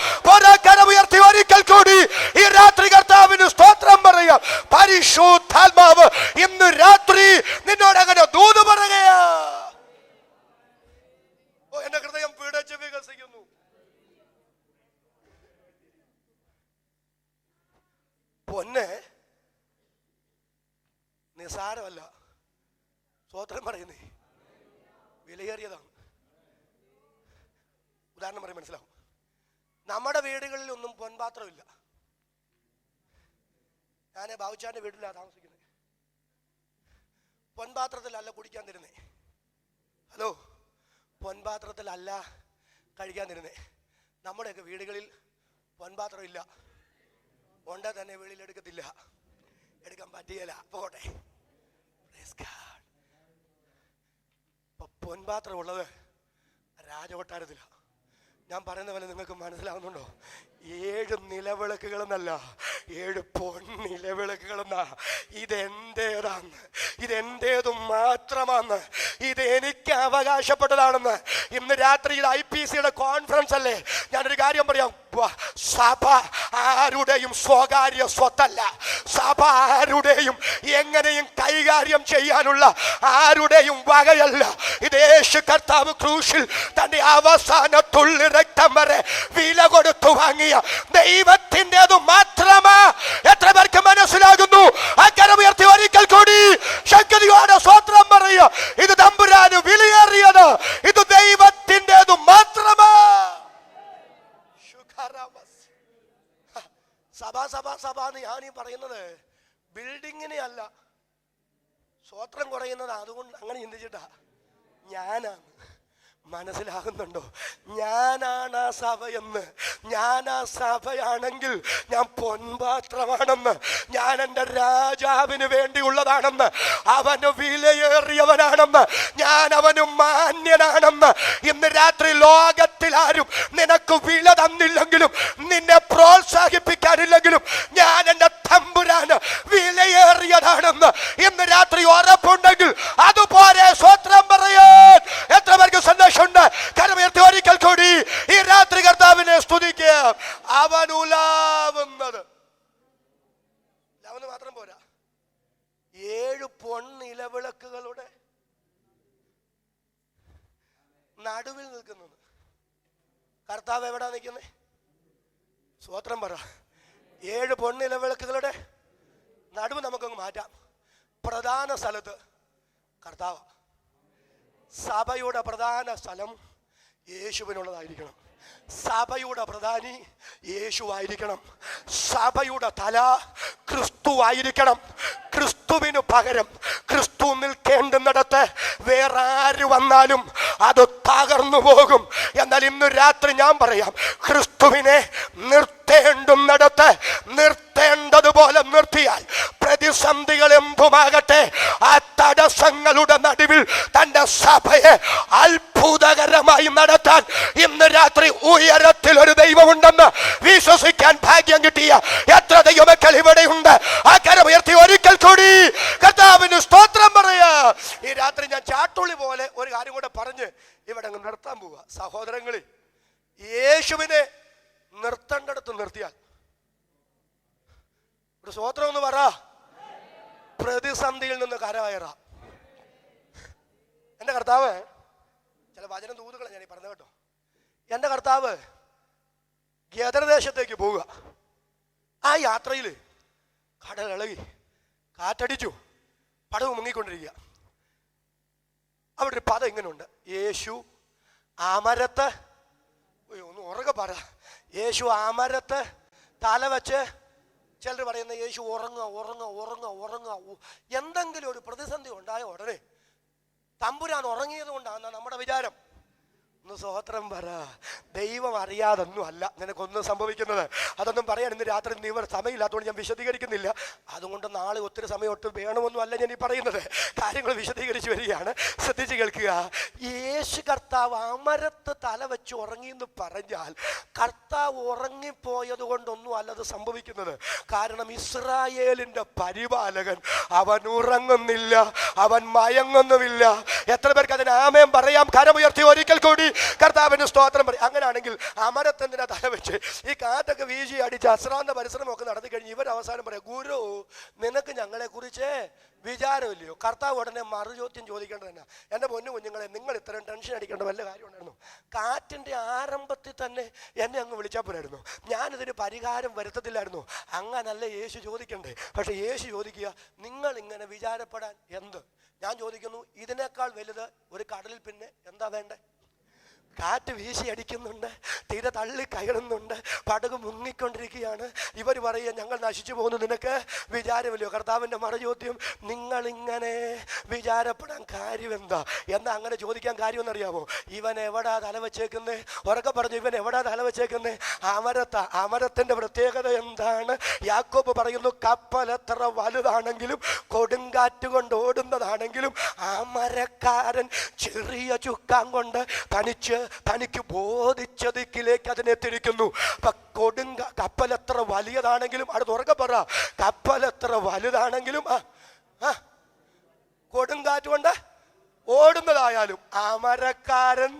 [SPEAKER 1] ഉയർത്തി ഒരിക്കൽ കൂടി ഈ രാത്രി കർത്താവിന് സ്തോത്രം പറയാം. പരിശുദ്ധാത്മാവ് ഇന്ന് രാത്രി നിന്നോട് അങ്ങനെ ദൂത് പറയുകയാ. എന്റെ ഹൃദയം പീഡിച്ച് വികസിക്കുന്നു. പൊന്നെ നിസാരമല്ല, സ്തോത്രം പറയുന്നേ, വിലയേറിയതാണ്. ഉദാഹരണം പറയും മനസ്സിലാവും. നമ്മുടെ വീടുകളിലൊന്നും പൊൻപാത്രമില്ല. ഞാൻ ബാബുച്ചാന്റെ വീട്ടിലാണ് താമസിക്കുന്നത്. പൊൻപാത്രത്തിലല്ല കുടിക്കാൻ തരുന്നേ. ഹലോ, പൊൻപാത്രത്തിലല്ല കഴിക്കാൻ തരുന്നേ. നമ്മുടെയൊക്കെ വീടുകളിൽ പൊൻപാത്രം ഇല്ല. ഉണ്ടെ തന്നെ വെളിയിൽ എടുക്കത്തില്ല, എടുക്കാൻ പറ്റുകയില്ല. പോട്ടെ. പൊൻപാത്രം ഉള്ളത് രാജകൊട്ടാരത്തിലാണ്. ഞാൻ പറയുന്ന പോലെ നിങ്ങൾക്ക് മനസ്സിലാവുന്നുണ്ടോ? 7 നിലവിളക്കുകളെന്നല്ല, 7 പൊൻനിലവിളക്കുകളെന്നാ. ഇതെന്റേതാന്ന്, ഇതെന്റേതും മാത്രമാന്ന്, ഇത് എനിക്ക് അവകാശപ്പെട്ടതാണെന്ന്. ഇന്ന് രാത്രി ഇത് IPCയുടെ കോൺഫറൻസ് അല്ലേ? ഞാനൊരു കാര്യം പറയാം. സഭ ആരുടെയും സ്വകാര്യ സ്വത്തല്ല. സഭ ആരുടെയും എങ്ങനെയും കൈകാര്യം ചെയ്യാനുള്ള ആരുടെയും വകയല്ല. ഇത് യേശു കർത്താവ് ക്രൂശിൽ തന്റെ അവസാന തുള്ളി രക്തം വരെ വില കൊടുത്തു വാങ്ങിയ ദൈവത്തിൻ്റെതു മാത്രമാ. എത്ര പേർക്ക് മനസ്സിലാകുന്നു? അക്കരമുയർത്തി ഒരിക്കൽ കൂടി ശക്തിയോടെ സ്വത്രം പറയുക. ഇത് തമ്പുരാന് വിലയേറിയത്, ഇത് ദൈവത്തിൻ്റെതു മാത്രമാ. സഭ എന്ന് ഞാനീ പറയുന്നത് ബിൽഡിങ്ങിനെ അല്ല. സ്വത്രം കുറയുന്നത് അതുകൊണ്ട് അങ്ങനെ ചിന്തിച്ചിട്ടാ. ഞാനാണ് മനസ്സിലാകുന്നുണ്ടോ? ഞാനാണ് ആ സഭയെന്ന്. ഞാൻ ആ സഭയാണെങ്കിൽ ഞാൻ പൊൻപാത്രമാണെന്ന്, ഞാൻ എൻ്റെ രാജാവിന് വേണ്ടിയുള്ളതാണെന്ന്, അവന് വിലയേറിയവനാണെന്ന്, ഞാൻ അവന് മാന്യനാണെന്ന്. ഇന്ന് രാത്രി ലോകത്തിൽ ആരും നിനക്ക് വില തന്നില്ലെങ്കിലും, നിന്നെ പ്രോത്സാഹിപ്പിക്കാനില്ലെങ്കിലും, ഞാൻ എൻ്റെ തമ്പുരാന് വിലയേറിയതാണെന്ന് ഇന്ന് രാത്രി ഉറപ്പുണ്ടെങ്കിൽ അതുപോലെ സ്വത്രം പറയാൻ എത്ര പേർക്ക് സന്ദേശം ഉണ്ട്? കരമുയർത്തി ഒരിക്കൽ കൂടി ഈ രാത്രി കർത്താവിനെ സ്തുതിക്കുക. അവൻ ഉലാവുന്നത് മാത്രം പോരാ, 7 പൊന്നിലവിളക്കുകളുടെ നടുവിൽ നിൽക്കുന്നു. കർത്താവ് എവിടാ നിൽക്കുന്നത്? സ്വത്രം പറ. 7 പൊന്നിലവിളക്കുകളുടെ നടുവ് നമുക്കങ്ങ് മാറ്റാം. പ്രധാന സ്ഥലത്ത് കർത്താവ്. സഭയുടെ പ്രധാന സ്ഥലം യേശുവിനുള്ളതായിരിക്കണം. സഭയുടെ പ്രധാനി യേശുവായിരിക്കണം. സഭയുടെ തല ക്രിസ്തുവായിരിക്കണം. ക്രിസ്തുവിന് പകരം ക്രിസ്തു നിൽക്കേണ്ടുന്നിടത്ത് വേറെ ആര് വന്നാലും അത് തകർന്നു പോകും. എന്നാൽ ഇന്ന് രാത്രി ഞാൻ പറയാം, ക്രിസ്തുവിനെ നിർത്തേണ്ടുന്നിടത്ത് നിർത്തേണ്ടതുപോലെ നിർത്തിയാൽ പ്രതിസന്ധികൾ എന്തുമാകട്ടെ, ആ തടസ്സങ്ങളുടെ നടുവിൽ തന്റെ സഭയെ അത്ഭുതകരമായി നടത്താൻ ഇന്ന് രാത്രി ഉയരത്തിൽ ഒരു ദൈവമുണ്ടെന്ന് വിശ്വസിക്കാൻ ഭാഗ്യം കിട്ടിയ എത്ര ദൈവമക്കൾ ഇവിടെയുണ്ട്? ആ കരമുയർത്തി ഒരിക്കൽ കൂടി കർത്താവിന് സ്തോത്രം പറയാ. ഈ രാത്രി ഞാൻ ചാട്ടുള്ളി പോലെ ഒരു കാര്യം കൂടെ പറഞ്ഞ് ഇവിടെ അങ്ങ് നിർത്താൻ പോവുക. സഹോദരങ്ങളെ, യേശുവിനെ നിർത്തേണ്ടടുത്ത് നിർത്തിയാൽ ഒരു സ്തോത്രം ഒന്ന് പറ. പ്രതിസന്ധിയിൽ നിന്ന് കരകയറാം. എൻ്റെ കർത്താവ്, ചില വചനം തൂതുകളെ ഞാൻ പറഞ്ഞ കേട്ടോ. എൻ്റെ കർത്താവ് ഗദർദേശത്തേക്ക് പോവുക. ആ യാത്രയിൽ കടലിളകി, കാറ്റടിച്ചു, പടവ് മുങ്ങിക്കൊണ്ടിരിക്കുക. അവിടെ ഒരു പദം ഇങ്ങനെയുണ്ട്, യേശു അമരത്ത്. ഒന്ന് ഉറക്കെ പറ. യേശു അമരത്ത് തല വെച്ച്. ചിലർ പറയുന്ന യേശു ഉറങ്ങുക ഉറങ്ങുക ഉറങ്ങുക ഉറങ്ങുക. എന്തെങ്കിലും ഒരു പ്രതിസന്ധി ഉണ്ടായ ഉടനെ തമ്പുരാൻ ഉറങ്ങിയത് കൊണ്ടാണ് നമ്മുടെ വിചാരം. ഒന്ന് സ്വോത്രം പറ. ദൈവം അറിയാതൊന്നും അല്ല നിനക്കൊന്നും സംഭവിക്കുന്നത്. അതൊന്നും പറയാൻ ഇന്ന് രാത്രി നീവർ സമയമില്ലാത്തതുകൊണ്ട് ഞാൻ വിശദീകരിക്കുന്നില്ല. അതുകൊണ്ട് നാളെ ഒത്തിരി സമയം ഒട്ടും വേണമെന്നും അല്ല ഞാൻ ഈ പറയുന്നത്. കാര്യങ്ങൾ വിശദീകരിച്ച് വരികയാണ്, ശ്രദ്ധിച്ച് കേൾക്കുക. യേശു കർത്താവ് അമരത്ത് തല വെച്ച് ഉറങ്ങിയെന്ന് പറഞ്ഞാൽ കർത്താവ് ഉറങ്ങിപ്പോയത് കൊണ്ടൊന്നും അല്ലത് സംഭവിക്കുന്നത്. കാരണം ഇസ്രായേലിന്റെ പരിപാലകൻ അവൻ ഉറങ്ങുന്നില്ല, അവൻ മയങ്ങുന്നുമില്ല. എത്ര പേർക്ക് അതിന് ആമേൻ പറയാം? കരമുയർത്തി ഒരിക്കൽ കൂടി കർത്താവിന് സ്തോത്രം പറയും. അങ്ങനെയാണെങ്കിൽ അമരത്തെന്തിനാ തല വെച്ച് ഈ കാറ്റൊക്കെ വീശി അടിച്ച് അശ്രാന്ത പരിശ്രമമൊക്കെ നടത്തി കഴിഞ്ഞ് ഇവർ അവസാനം പറയാം, ഗുരു നിനക്ക് ഞങ്ങളെ കുറിച്ച് വിചാരമില്ലയോ? കർത്താവ് ഉടനെ മറുചോദ്യം ചോദിക്കേണ്ടത് തന്നെ, എൻ്റെ പൊന്നു കുഞ്ഞുങ്ങളെ, നിങ്ങൾ ഇത്രയും ടെൻഷൻ അടിക്കേണ്ട വല്ല കാര്യം ഉണ്ടായിരുന്നു? കാറ്റിൻ്റെ ആരംഭത്തിൽ തന്നെ എന്നെ അങ്ങ് വിളിച്ചാൽ പോരായിരുന്നു, ഞാനിതിന് പരിഹാരം വരുത്തത്തില്ലായിരുന്നു. അങ്ങനല്ല യേശു ചോദിക്കണ്ടേ. പക്ഷെ യേശു ചോദിക്കുക, നിങ്ങൾ ഇങ്ങനെ വിചാരപ്പെടാൻ എന്ത്? ഞാൻ ചോദിക്കുന്നു, ഇതിനേക്കാൾ വലുത് ഒരു കടലിൽ പിന്നെ എന്താ വേണ്ടേ? കാറ്റ് വീശി അടിക്കുന്നുണ്ട്, തീരെ തള്ളി കയറുന്നുണ്ട്, പടക് മുങ്ങിക്കൊണ്ടിരിക്കുകയാണ്. ഇവർ പറയുക ഞങ്ങൾ നശിച്ചു പോകുന്നു, നിനക്ക് വിചാരമില്ലയോ? കർത്താവിൻ്റെ മറുചോദ്യം, നിങ്ങളിങ്ങനെ വിചാരപ്പെടാൻ കാര്യം എന്താ? എന്താ അങ്ങനെ ചോദിക്കാൻ കാര്യം എന്നറിയാമോ? ഇവൻ എവിടാ തല വെച്ചേക്കുന്നേ? ഉറക്കെ പറഞ്ഞു, ഇവൻ എവിടാ തല വെച്ചേക്കുന്നേ? അമരത്താ. അമരത്തിൻ്റെ പ്രത്യേകത എന്താണ്? യാക്കോബ് പറയുന്നു, കപ്പൽ എത്ര വലുതാണെങ്കിലും കൊടുങ്കാറ്റ് കൊണ്ട് ഓടുന്നതാണെങ്കിലും അമരക്കാരൻ ചെറിയ ചുക്കാൻ കൊണ്ട് തനിക്ക് ബോധിച്ച ദിക്കിലേക്ക് അതിനെത്തിരിക്കുന്നു. കപ്പൽ എത്ര വലിയതാണെങ്കിലും, അടുത്ത് ഉറക്കെ പറ, കപ്പൽ എത്ര വലുതാണെങ്കിലും കൊടുങ്കാറ്റ് കൊണ്ട് ഓടുന്നതായാലും അമരക്കാരൻ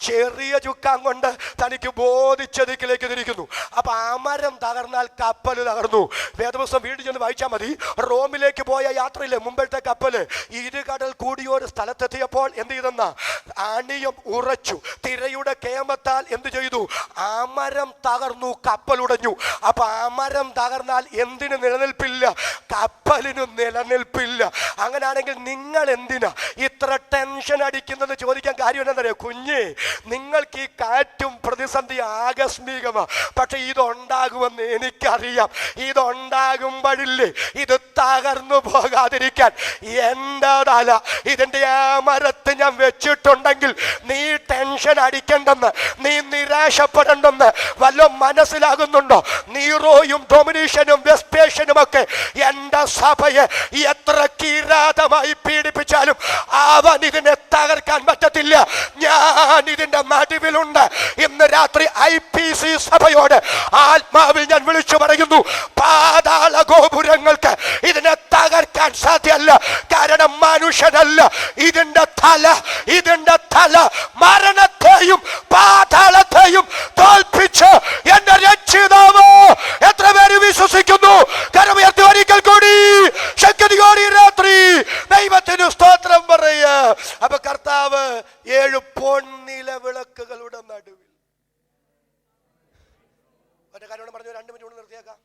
[SPEAKER 1] ചെറിയ ചുക്കാൻ കൊണ്ട് തനിക്ക് ബോധിച്ച ദിക്കിലേക്ക് തിരിക്കുന്നു. അപ്പൊ അമരം തകർന്നാൽ കപ്പൽ തകർന്നു. വേദപുസ്തകം വീട്ടിൽ ചെന്ന് വായിച്ചാൽ മതി. റോമിലേക്ക് പോയ യാത്രയിലെ മുമ്പത്തെ കപ്പല് ഇരുകടൽ കൂടിയൊരു സ്ഥലത്തെത്തിയപ്പോൾ എന്ത് ചെയ്തെന്ന അണിയം ഉറച്ചു. തിരയുടെ കേമത്താൽ എന്ത് ചെയ്തു? അമരം തകർന്നു, കപ്പലുടഞ്ഞു. അപ്പൊ അമരം തകർന്നാൽ എന്തിനു നിലനിൽപ്പില്ല? കപ്പലിന് നിലനിൽപ്പില്ല. അങ്ങനെയാണെങ്കിൽ നിങ്ങൾ എന്തിനാ ഇത്ര ടെൻഷൻ അടിക്കുന്നത് ചോദിക്കാൻ കാര്യം എന്താണെന്നറിയോ? കുഞ്ഞ്, നിങ്ങൾക്ക് ഈ കാറ്റും പ്രതിസന്ധി ആകസ്മികമാണ്, പക്ഷെ ഇതുണ്ടാകുമെന്ന് എനിക്കറിയാം. ഇതുണ്ടാകുമ്പോഴില്ലേ ഇത് തകർന്നു പോകാതിരിക്കാൻ എൻ്റെ തല ഇതിൻ്റെ ആ മരത്ത് ഞാൻ വെച്ചിട്ടുണ്ടെങ്കിൽ നീ ടെൻഷൻ അടിക്കണ്ടെന്ന്, നീ നിരാശപ്പെടണ്ടെന്ന് വല്ല മനസ്സിലാകുന്നുണ്ടോ? നീറോയും ഡൊമിനീഷ്യനും വെസ്പേഷ്യനും ഒക്കെ എൻ്റെ സഭയെ എത്ര കിരാതമായി പീഡിപ്പിച്ചാലും അവൻ ഇതിനെ തകർക്കാൻ പറ്റത്തില്ല. ഞാൻ ഇതിന്റെ നടുവിലുണ്ട്. ഇന്ന് രാത്രി IPC സഭയോട് ആത്മാവിൽ ഞാൻ വിളിച്ചു പറയുന്നു, പാതാള ഗോപുരങ്ങൾക്ക് ഇതിനെ തകർക്കാൻ സാധ്യമല്ല. കാരണം മനുഷ്യനല്ല ഇതിന്റെ തല മരണത്തെയും പാതാളത്തെയും തോൽപ്പിച്ച് എന്റെ രക്ഷിതാവ്. എത്ര പേര് വിശ്വസിക്കുന്നു? കരമുയർത്തി ഒരിക്കൽ കൂടി ശക്തിയോടെ രാത്രി ദൈവത്തിന് സ്തോത്രം പറയുക. അപ്പൊ കർത്താവ് 7 പൊന്നില വിളക്കുകളുടെ നടുവിൽ ഒറ്റ കാര്യം പറഞ്ഞു, 2 മിനിറ്റ് കൊണ്ട് നിർത്തിയേക്കാം.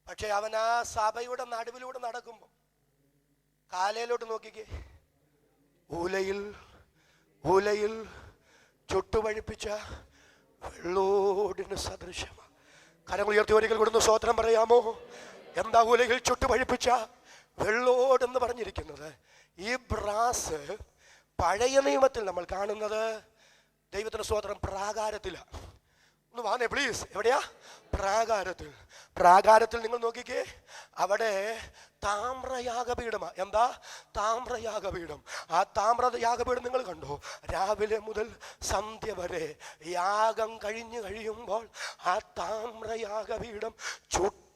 [SPEAKER 1] പക്ഷെ അവൻ ആ സഭയുടെ നടുവിലൂടെ നടക്കുമ്പോ കാലയിലോട്ട് നോക്കിക്കേ, ഊലയിൽ ചുട്ടുപഴിപ്പിച്ച വെള്ളോടിന് സദൃശമാണ്. കരങ്ങൾ ഉയർത്തി ഒരിക്കൽ കൊടുന്ന് സ്തോത്രം പറയാമോ? എന്താ ഊലയിൽ ചുട്ടുപഴിപ്പിച്ച വെള്ളോടെന്ന് പറഞ്ഞിരിക്കുന്നത്? ഈ ബ്രാസ് പഴയ നിയമത്തിൽ നമ്മൾ കാണുന്നത്, ദൈവത്തിന് സ്തോത്രം, പ്രാകാരത്തിലാണ്. ഒന്ന് വാന്നേ പ്ലീസ്. എവിടെയാ? പ്രാകാരത്തിൽ നിങ്ങൾ നോക്കിക്കേ, അവിടെ താമ്രയാഗപീഠമാ. എന്താ? താമ്രയാഗപീഠം. ആ താമ്രയാഗപീഠം നിങ്ങൾ കണ്ടോ? രാവിലെ മുതൽ സന്ധ്യ വരെ യാഗം കഴിയുമ്പോൾ ആ താമ്രയാഗപീഠം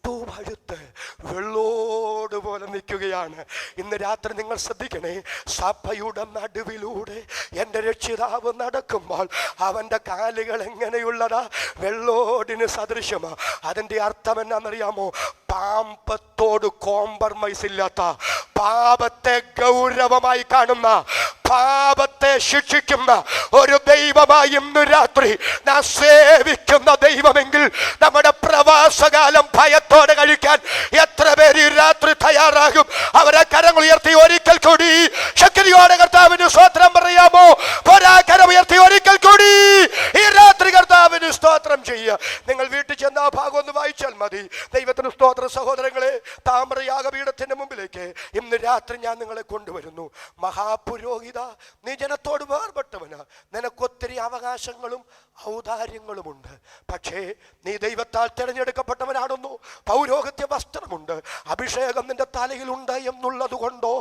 [SPEAKER 1] പഴുത്ത് വെള്ളോട് പോലെ നിൽക്കുകയാണ്. ഇന്ന് രാത്രി നിങ്ങൾ ശ്രദ്ധിക്കണേ, സഭയുടെ നടുവിലൂടെ എൻ്റെ രക്ഷിതാവ് നടക്കുമ്പോൾ അവൻ്റെ കാലുകൾ എങ്ങനെയുള്ളതാ? വെള്ളോടിന് സദൃശമാ. അതിൻ്റെ അർത്ഥം എന്നാണെന്നറിയാമോ? പാപത്തോട് കോംപ്രമൈസ് ഇല്ലാത്ത, പാപത്തെ ഗൗരവമായി കാണുന്ന, പാപത്തെ ശിക്ഷിക്കുന്ന ഒരു ദൈവമായി ഇന്ന് രാത്രി നാം സേവിക്കുന്ന ദൈവമെങ്കിൽ നമ്മുടെ പ്രവാസകാലം ഭയത്തോടെ കഴിക്കാൻ എത്ര പേര് ഈ രാത്രി തയ്യാറാകും? അവരെ കരങ്ങൾ ഉയർത്തി ഒരിക്കൽ കൂടി ശക്തിയോടെ കർത്താവിന് സ്തോത്രം പറയാമോ? കരം ഉയർത്തി ഒരിക്കൽ കൂടി ഈ രാത്രി കർത്താവിന് സ്തോത്രം ചെയ്യുക. നിങ്ങൾ വീട്ടിൽ ചെന്ന ആ ഭാഗം ഒന്ന് വായിച്ചാൽ മതി. ദൈവത്തിന് സ്തോത്ര സഹോദരങ്ങളെ, താമ്രയാഗപീഠത്തിന്റെ മുമ്പിലേക്ക് ഇന്ന് രാത്രി ഞാൻ നിങ്ങളെ കൊണ്ടുവരുന്നു. മഹാപുരോഹിത, നീ ജനത്തോട് വേർപെട്ടവന്, നിനക്കൊത്തിരി അവകാശങ്ങളും ഔദാര്യങ്ങളുമുണ്ട്. പക്ഷേ നീ ദൈവത്താൽ തിരഞ്ഞെടുക്കപ്പെട്ടവനാണെന്നോ, പൗരോഹിത്യ വസ്ത്രമുണ്ട്, അഭിഷേകം നിന്റെ തലയിലുണ്ട് എന്നുള്ളത് കൊണ്ടോ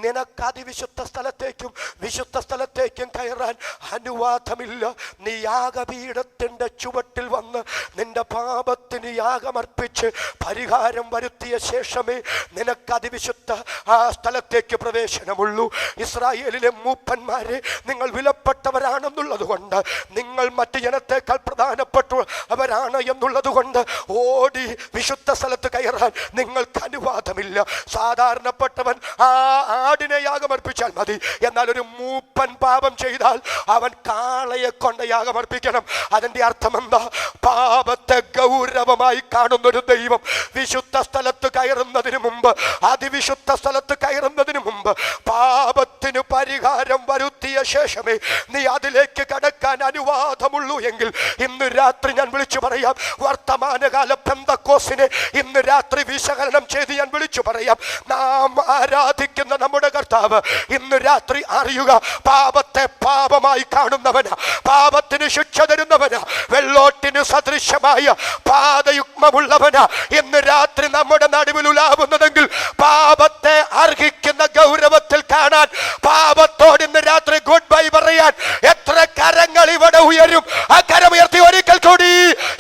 [SPEAKER 1] നിനക്ക് അതിവിശുദ്ധ സ്ഥലത്തേക്കും വിശുദ്ധ സ്ഥലത്തേക്കും കയറാൻ അനുവാദമില്ല. നീ യാഗപീഠത്തിന്റെ ചുവട്ടിൽ വന്ന് നിന്റെ പാപത്തിന് യാഗമർപ്പിച്ച് പരിഹാരം വരുത്തിയ ശേഷമേ നിനക്ക് അതിവിശുദ്ധ ആ സ്ഥലത്തേക്ക് പ്രവേശനമുള്ളൂ. ഇസ്രായേലിലെ മൂപ്പന്മാരെ, നിങ്ങൾ വിലപ്പെട്ടവരാണെന്നുള്ളത് കൊണ്ട്, നിങ്ങൾ മറ്റു ജനത്തെക്കാൾ പ്രധാനപ്പെട്ടവരാണ് എന്നുള്ളത് കൊണ്ട് ഓടി വിശുദ്ധ സ്ഥലത്ത് കയറാൻ നിങ്ങൾക്ക് അനുവാദമില്ല. സാധാരണപ്പെട്ടവൻ ആ ആടിനെ യാഗമർപ്പിച്ചാൽ മതി. എന്നാൽ ഒരു മൂപ്പൻ പാപം ചെയ്താൽ അവൻ കാളയെ കൊണ്ട് യാഗമർപ്പിക്കണം. അതിന്റെ അർത്ഥം എന്താ? പാപത്തെ ഗൗരവമായി കാണുന്നൊരു ദൈവം വിശുദ്ധ സ്ഥലത്ത് കയറുന്നതിന് മുമ്പ്, അതിവിശുദ്ധ സ്ഥലത്ത് കയറുന്നതിന് മുമ്പ് പാപത്തിന് പരിഹാരം വരുത്തിയ ശേഷമേ നീ അതിലേക്ക് കടക്കാൻ അനുവാദമുള്ളൂ എങ്കിൽ ഇന്ന് രാത്രി ഞാൻ വിളിച്ചു പറയാം. വർത്തമാനകാല പെന്തക്കോസിനെ ഇന്ന് രാത്രി വിശകലനം ചെയ്ത് ഞാൻ വിളിച്ചു പറയാം. നാം ആരാധിക്കുന്ന നമ്മുടെ കർത്താവ് ഇന്ന് രാത്രി അറിയുക, പാപത്തെ പാപമായി കാണുന്നവന്, പാപത്തിന് ശിക്ഷ തരുന്നവന്, വെള്ളോട്ടിന് സദൃശമായ പാദയുഗ്മമുള്ളവന് ഇന്ന് രാത്രി നമ്മുടെ നടുവിൽ ഉലാവുന്നതെങ്കിൽ, പാപത്തെ അർഹിക്കുന്ന ഗൗരവത്തിൽ കാണാൻ, പാപത്തോട് ഇന്ന് രാത്രി ഗുഡ് ബൈ പറയാൻ എത്ര കരങ്ങൾ ഇവിടെ ഉയരും? ആ കരമുയർത്തി ഒരിക്കൽ കൂടി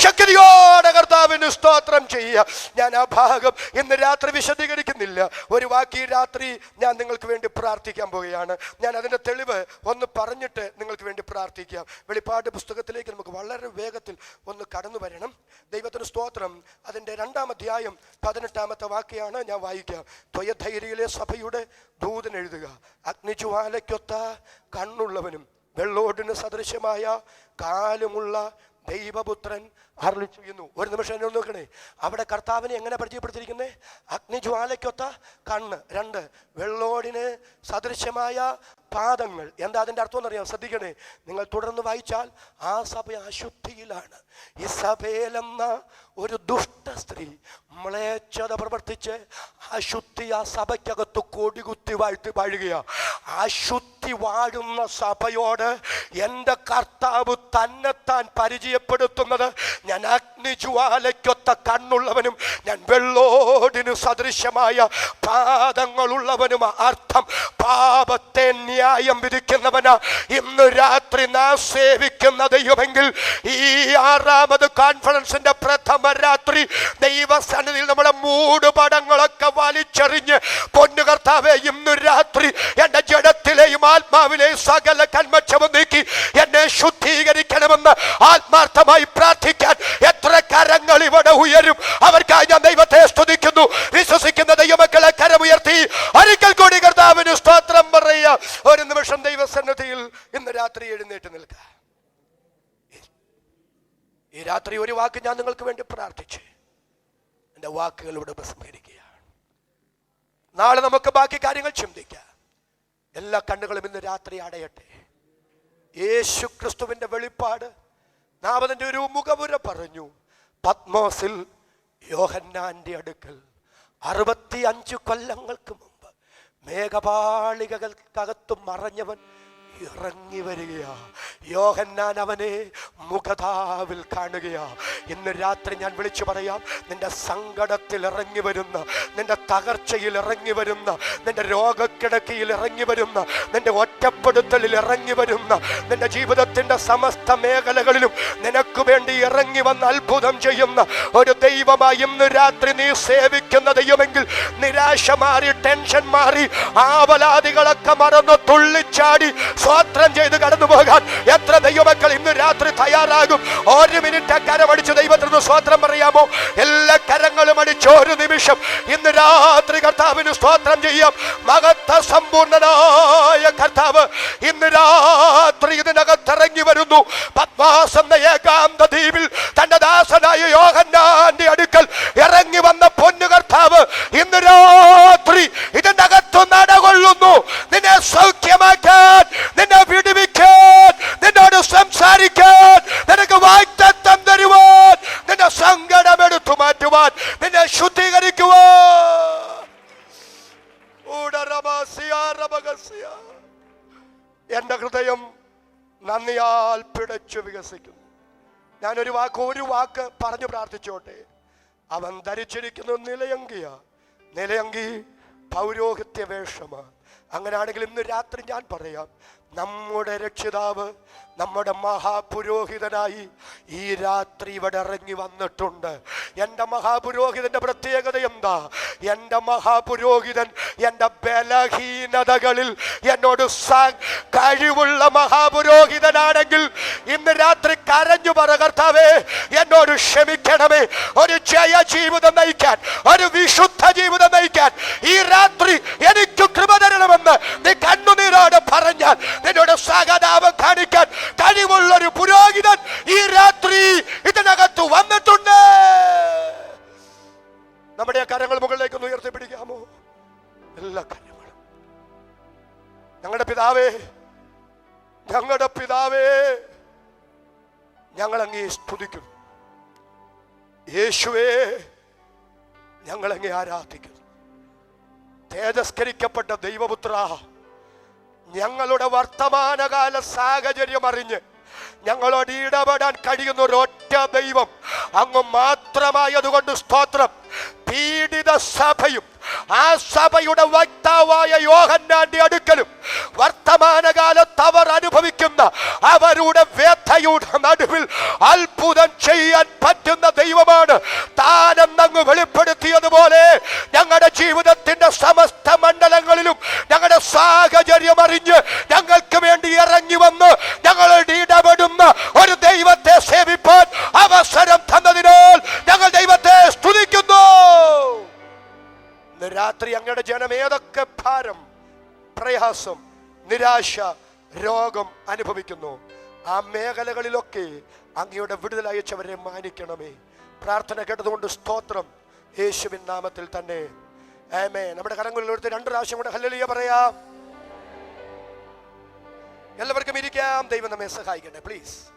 [SPEAKER 1] ശക്തിയോടെ കർത്താവിന് സ്തോത്രം ചെയ്യുക. ഞാൻ ആ ഭാഗം ഇന്ന് രാത്രി വിശദീകരിക്കുന്നില്ല. ഒരു വാക്ക് ഈ രാത്രി ഞാൻ നിങ്ങൾക്ക് വേണ്ടി പ്രാർത്ഥിക്കാൻ പോവുകയാണ്. ഞാൻ അതിൻ്റെ തെളിവ് ഒന്ന് പറഞ്ഞിട്ട് നിങ്ങൾക്ക് വേണ്ടി പ്രാർത്ഥിക്കാം. വെളിപ്പാട് പുസ്തകത്തിലേക്ക് നമുക്ക് വളരെ വേഗത്തിൽ ഒന്ന് കടന്നു വരണം. ദൈവത്തിന് സ്തോത്രം. അതിൻ്റെ 2-ാം അധ്യായം 18-ാമത്തെ വാക്യാണ് ഞാൻ വായിക്കാം. ത്വയധൈര്യയിലെ സഭയുടെ ദൂതൻ എഴുതുക, അഗ്നിജ്വാലയ്ക്കൊത്ത കണ്ണുള്ളവനും വെള്ളോടിന് സദൃശമായ കാലുമുള്ള ദൈവപുത്രൻ അരുളി ചെയ്യുന്നു. ഒരു നിമിഷം എന്നോട് നോക്കണേ. അവിടെ കർത്താവിനെ എങ്ങനെ പരിചയപ്പെടുത്തിയിരിക്കുന്നത്? അഗ്നിജ്വാലയ്ക്കൊത്ത കണ്ണ്, 2 വെള്ളോടിന് സദൃശമായ പാദങ്ങൾ. എന്താ അതിൻ്റെ അർത്ഥം എന്നറിയാം? ശ്രദ്ധിക്കണേ, നിങ്ങൾ തുടർന്ന് വായിച്ചാൽ ആ സഭ അശുദ്ധിയിലാണ്. ഇസബേലെന്ന ഒരു ദുഷ്ട സ്ത്രീ മ്ലേച്ഛത പ്രവർത്തിച്ച് അശുദ്ധി ആ സഭയ്ക്കകത്ത് കൊടികുത്തി വാഴുകയാ. അശുദ്ധി വാഴുന്ന സഭയോട് എൻ്റെ കർത്താവ് തന്നെത്താൻ പരിചയപ്പെടുത്തുന്നത്, ഞാൻ അഗ്നിജ്വാലയ്ക്കൊത്ത കണ്ണുള്ളവനും ഞാൻ വെള്ളോടിനു സദൃശമായ പാദങ്ങളുള്ളവനും. അർത്ഥം, പാപത്തെ ന്യായം വിധിക്കുന്നവനാ ഇന്ന് രാത്രി നാം സേവിക്കുന്ന ദൈവമെങ്കിൽ ഈ 6ാമത് കോൺഫറൻസിന്റെ പ്രഥമ രാത്രി ദൈവസന്നിധിയിൽ നമ്മുടെ മൂടുപടങ്ങളൊക്കെ വലിച്ചെറിഞ്ഞ്, പൊന്നു കർത്താവേ, ഇന്ന് രാത്രി എൻ്റെ ജഡത്തിലെയും ആത്മാവിലെയും സകല കന്മക്ഷവും നീക്കി എന്നെ ശുദ്ധീകരിക്കണമെന്ന് ആത്മാർത്ഥമായി പ്രാർത്ഥിക്കാൻ എത്ര കരങ്ങൾ ഇവിടെ ഉയരും? അവർക്കായി ഞാൻ ദൈവത്തെ സ്തുതിക്കുന്നു. വിശ്വസിക്കുന്ന ദൈവമക്കളെ കരമുയർത്തി ഒരിക്കൽ കൂടി കർത്താവിന് സ്തോത്രം പറയുക. ഒരു നിമിഷം ദൈവസന്നിധിയിൽ ഇന്ന് രാത്രി എഴുന്നേറ്റ് നിൽക്കുക. ഈ രാത്രി ഒരു വാക്ക് ഞാൻ നിങ്ങൾക്ക് വേണ്ടി പ്രാർത്ഥിച്ച് എൻ്റെ വാക്കുകൾ ഇവിടെ ഉപസംഹരിക്കുകയാണ്. നാളെ നമുക്ക് ബാക്കി കാര്യങ്ങൾ ചിന്തിക്കാം. എല്ലാ കണ്ണുകളും ഇന്ന് രാത്രി അടയട്ടെ. യേശു ക്രിസ്തുവിന്റെ വെളിപ്പാട് 4 ഒരു മുഖവുര പറഞ്ഞു. പത്മോസിൽ യോഹന്നാന്റെ അടുക്കൽ 65 കൊല്ലങ്ങൾക്ക് മുമ്പ് മേഘപാളികകൾക്കകത്ത് മറഞ്ഞവൻ ഇറങ്ങി വരികയാ. യോഹന്നാൻ അവനെ മുഖതാവിൽ കാണുകയാ. ഇന്ന് രാത്രി ഞാൻ വിളിച്ചു പറയാം, നിന്റെ സങ്കടത്തിൽ ഇറങ്ങി വരുന്ന, നിന്റെ തകർച്ചയിൽ ഇറങ്ങി വരുന്ന, നിന്റെ രോഗക്കിടക്കയിൽ ഇറങ്ങി വരുന്ന, നിന്റെ ഒറ്റപ്പെടുത്തലിൽ ഇറങ്ങി വരുന്ന, നിന്റെ ജീവിതത്തിന്റെ സമസ്ത മേഖലകളിലും നിനക്ക് വേണ്ടി ഇറങ്ങി വന്ന് അത്ഭുതം ചെയ്യുന്ന ഒരു ദൈവമായി ഇന്ന് രാത്രി നീ സേവിക്കുന്ന ദൈവമെങ്കിൽ നിരാശ മാറി, ടെൻഷൻ മാറി, ആവലാദികളൊക്കെ മറന്ന് തുള്ളിച്ചാടി സ്തോത്രം ചെയ്ത് കടന്നു പോകാൻ എത്ര ദൈവമക്കൾ ഇന്ന് രാത്രി തയ്യാറാകും? 1 മിനിറ്റ് കരമടിച്ച് ദൈവത്തിന് സ്തോത്രം പറയാമോ? എല്ലാ കരങ്ങളും അടിച്ച് ഒരു നിമിഷം ഇന്ന് രാത്രി കർത്താവിന് സ്തോത്രം ചെയ്യാം. മഹത്വ സമ്പൂർണനായ കർത്താവ് ഇന്ന് രാത്രി ഇതിനകത്തിറങ്ങി വരുന്നു. പത്മാസ് എന്ന ഏകാന്ത ദ്വീപിൽ തന്റെ ദാസനായ യോഹന്നാന്റെ അടുക്കൽ ഇറങ്ങി വന്ന പൊന്നു കർത്താവ് ഇന്ന് രാത്രി ഇതിനകത്തു നടകൊള്ളുന്നു. നിന്നെ സൗഖ്യമാക്കാൻ, നിന്നെ വിടുവിക്കാൻ, നിന്നോട് സംസാരിക്കാൻ, നിനക്ക് വാഗ്ദത്തം തരുവാൻ, നിന്റെ സങ്കടം എടുത്തു മാറ്റുവാൻ, നിന്നെ ശുദ്ധീകരിക്കുവാൻ. എന്റെ ഹൃദയം നന്ദിയാൽ പിടച്ചു വികസിക്കുന്നു. ഞാനൊരു വാക്ക് പറഞ്ഞു പ്രാർത്ഥിച്ചോട്ടെ. അവൻ ധരിച്ചിരിക്കുന്നു നിലയങ്കി പൗരോഹിത്യ വേഷമാണ്. അങ്ങനെയാണെങ്കിൽ ഇന്ന് രാത്രി ഞാൻ പറയാം, നമ്മുടെ രക്ഷിതാവ്, നമ്മുടെ മഹാപുരോഹിതനായി ഈ രാത്രി ഇവിടെ ഇറങ്ങി വന്നിട്ടുണ്ട്. എൻ്റെ മഹാപുരോഹിതന്റെ പ്രത്യേകത എന്താ? എൻ്റെ മഹാപുരോഹിതൻ എൻ്റെ ബലഹീനതകളിൽ എന്നോട് കഴിവുള്ള മഹാപുരോഹിതനാണെങ്കിൽ ഇന്ന് രാത്രി കരഞ്ഞു പറ, കർത്താവേ എന്നോട് ക്ഷമിക്കണമേ. ഒരു ജയ ജീവിതം നയിക്കാൻ, ഒരു വിശുദ്ധ ജീവിതം നയിക്കാൻ ഈ രാത്രി എനിക്ക് കൃപ തരണമെന്ന് നീ കണ്ണുനീരോട് പറഞ്ഞാൽ നിന്നോട് സഹതാപം കാണിക്കാൻ കഴിവുള്ളൊരു പുരോഹിതൻ ഈ രാത്രി ഇതിനകത്ത് വന്നിട്ടുണ്ട്. നമ്മുടെ കരങ്ങൾ മുകളിലേക്ക് ഒന്ന് ഉയർത്തിപ്പിടിക്കാമോ? എല്ലാ കരങ്ങളും. ഞങ്ങളുടെ പിതാവേ, ഞങ്ങൾ അങ്ങേ സ്തുതിക്കുന്നു. യേശുവേ, ഞങ്ങൾ അങ്ങേ ആരാധിക്കുന്നു. തേജസ്കരിക്കപ്പെട്ട ദൈവപുത്ര, ഞങ്ങളുടെ വർത്തമാനകാല സാഹചര്യം അറിഞ്ഞ് ഞങ്ങളോട് ഇടപെടാൻ കഴിയുന്ന ഒരൊറ്റ ദൈവം അങ്ങ് മാത്രമായതുകൊണ്ട് സ്തോത്രം. പീഡിത സഭയും ആ സഭയുടെ വക്താവായ യോഹന്നാന്റെ അടുക്കലും വർത്തമാനകാലത്ത് അവർ അനുഭവിക്കുന്ന അവരുടെ വ്യഥയുടെ നടുവിൽ അത്ഭുതം ചെയ്യാൻ പറ്റുന്ന ദൈവമാണ് താനെന്നങ്ങ് വെളിപ്പെടുത്തിയതുപോലെ ഞങ്ങളുടെ ജീവിതത്തിന്റെ സമസ്ത മണ്ഡലങ്ങളിലും ഞങ്ങളുടെ സാഹചര്യം അറിഞ്ഞ് ഞങ്ങൾക്ക് വേണ്ടി ഇറങ്ങി വന്ന് ഞങ്ങളോട് ഇടപെടുന്ന ഒരു ദൈവത്തെ സേവിപ്പാൻ അവസരം തന്നതിനാൽ ഞങ്ങൾ ദൈവത്തെ സ്തുതിക്കുന്നു. രാത്രി അങ്ങയുടെ ജനം ഏതൊക്കെ ഭാരം, പ്രയാസം, നിരാശ, രോഗം അനുഭവിക്കുന്നു, ആ മേഖലകളിലൊക്കെ അങ്ങയുടെ വിടുതൽ അയച്ചവരെ മാനിക്കണമേ. പ്രാർത്ഥന കേട്ടതുകൊണ്ട് സ്തോത്രം. യേശുവിൻ നാമത്തിൽ തന്നെ ആമേൻ. നമ്മുടെ കരങ്ങളിൽ എടുത്ത് 2 പ്രാവശ്യം കൂടെ ഹല്ലേലൂയ പറയാം. എല്ലാവർക്കും ഇരിക്കാം. ദൈവം നമ്മെ സഹായിക്കട്ടെ. പ്ലീസ്.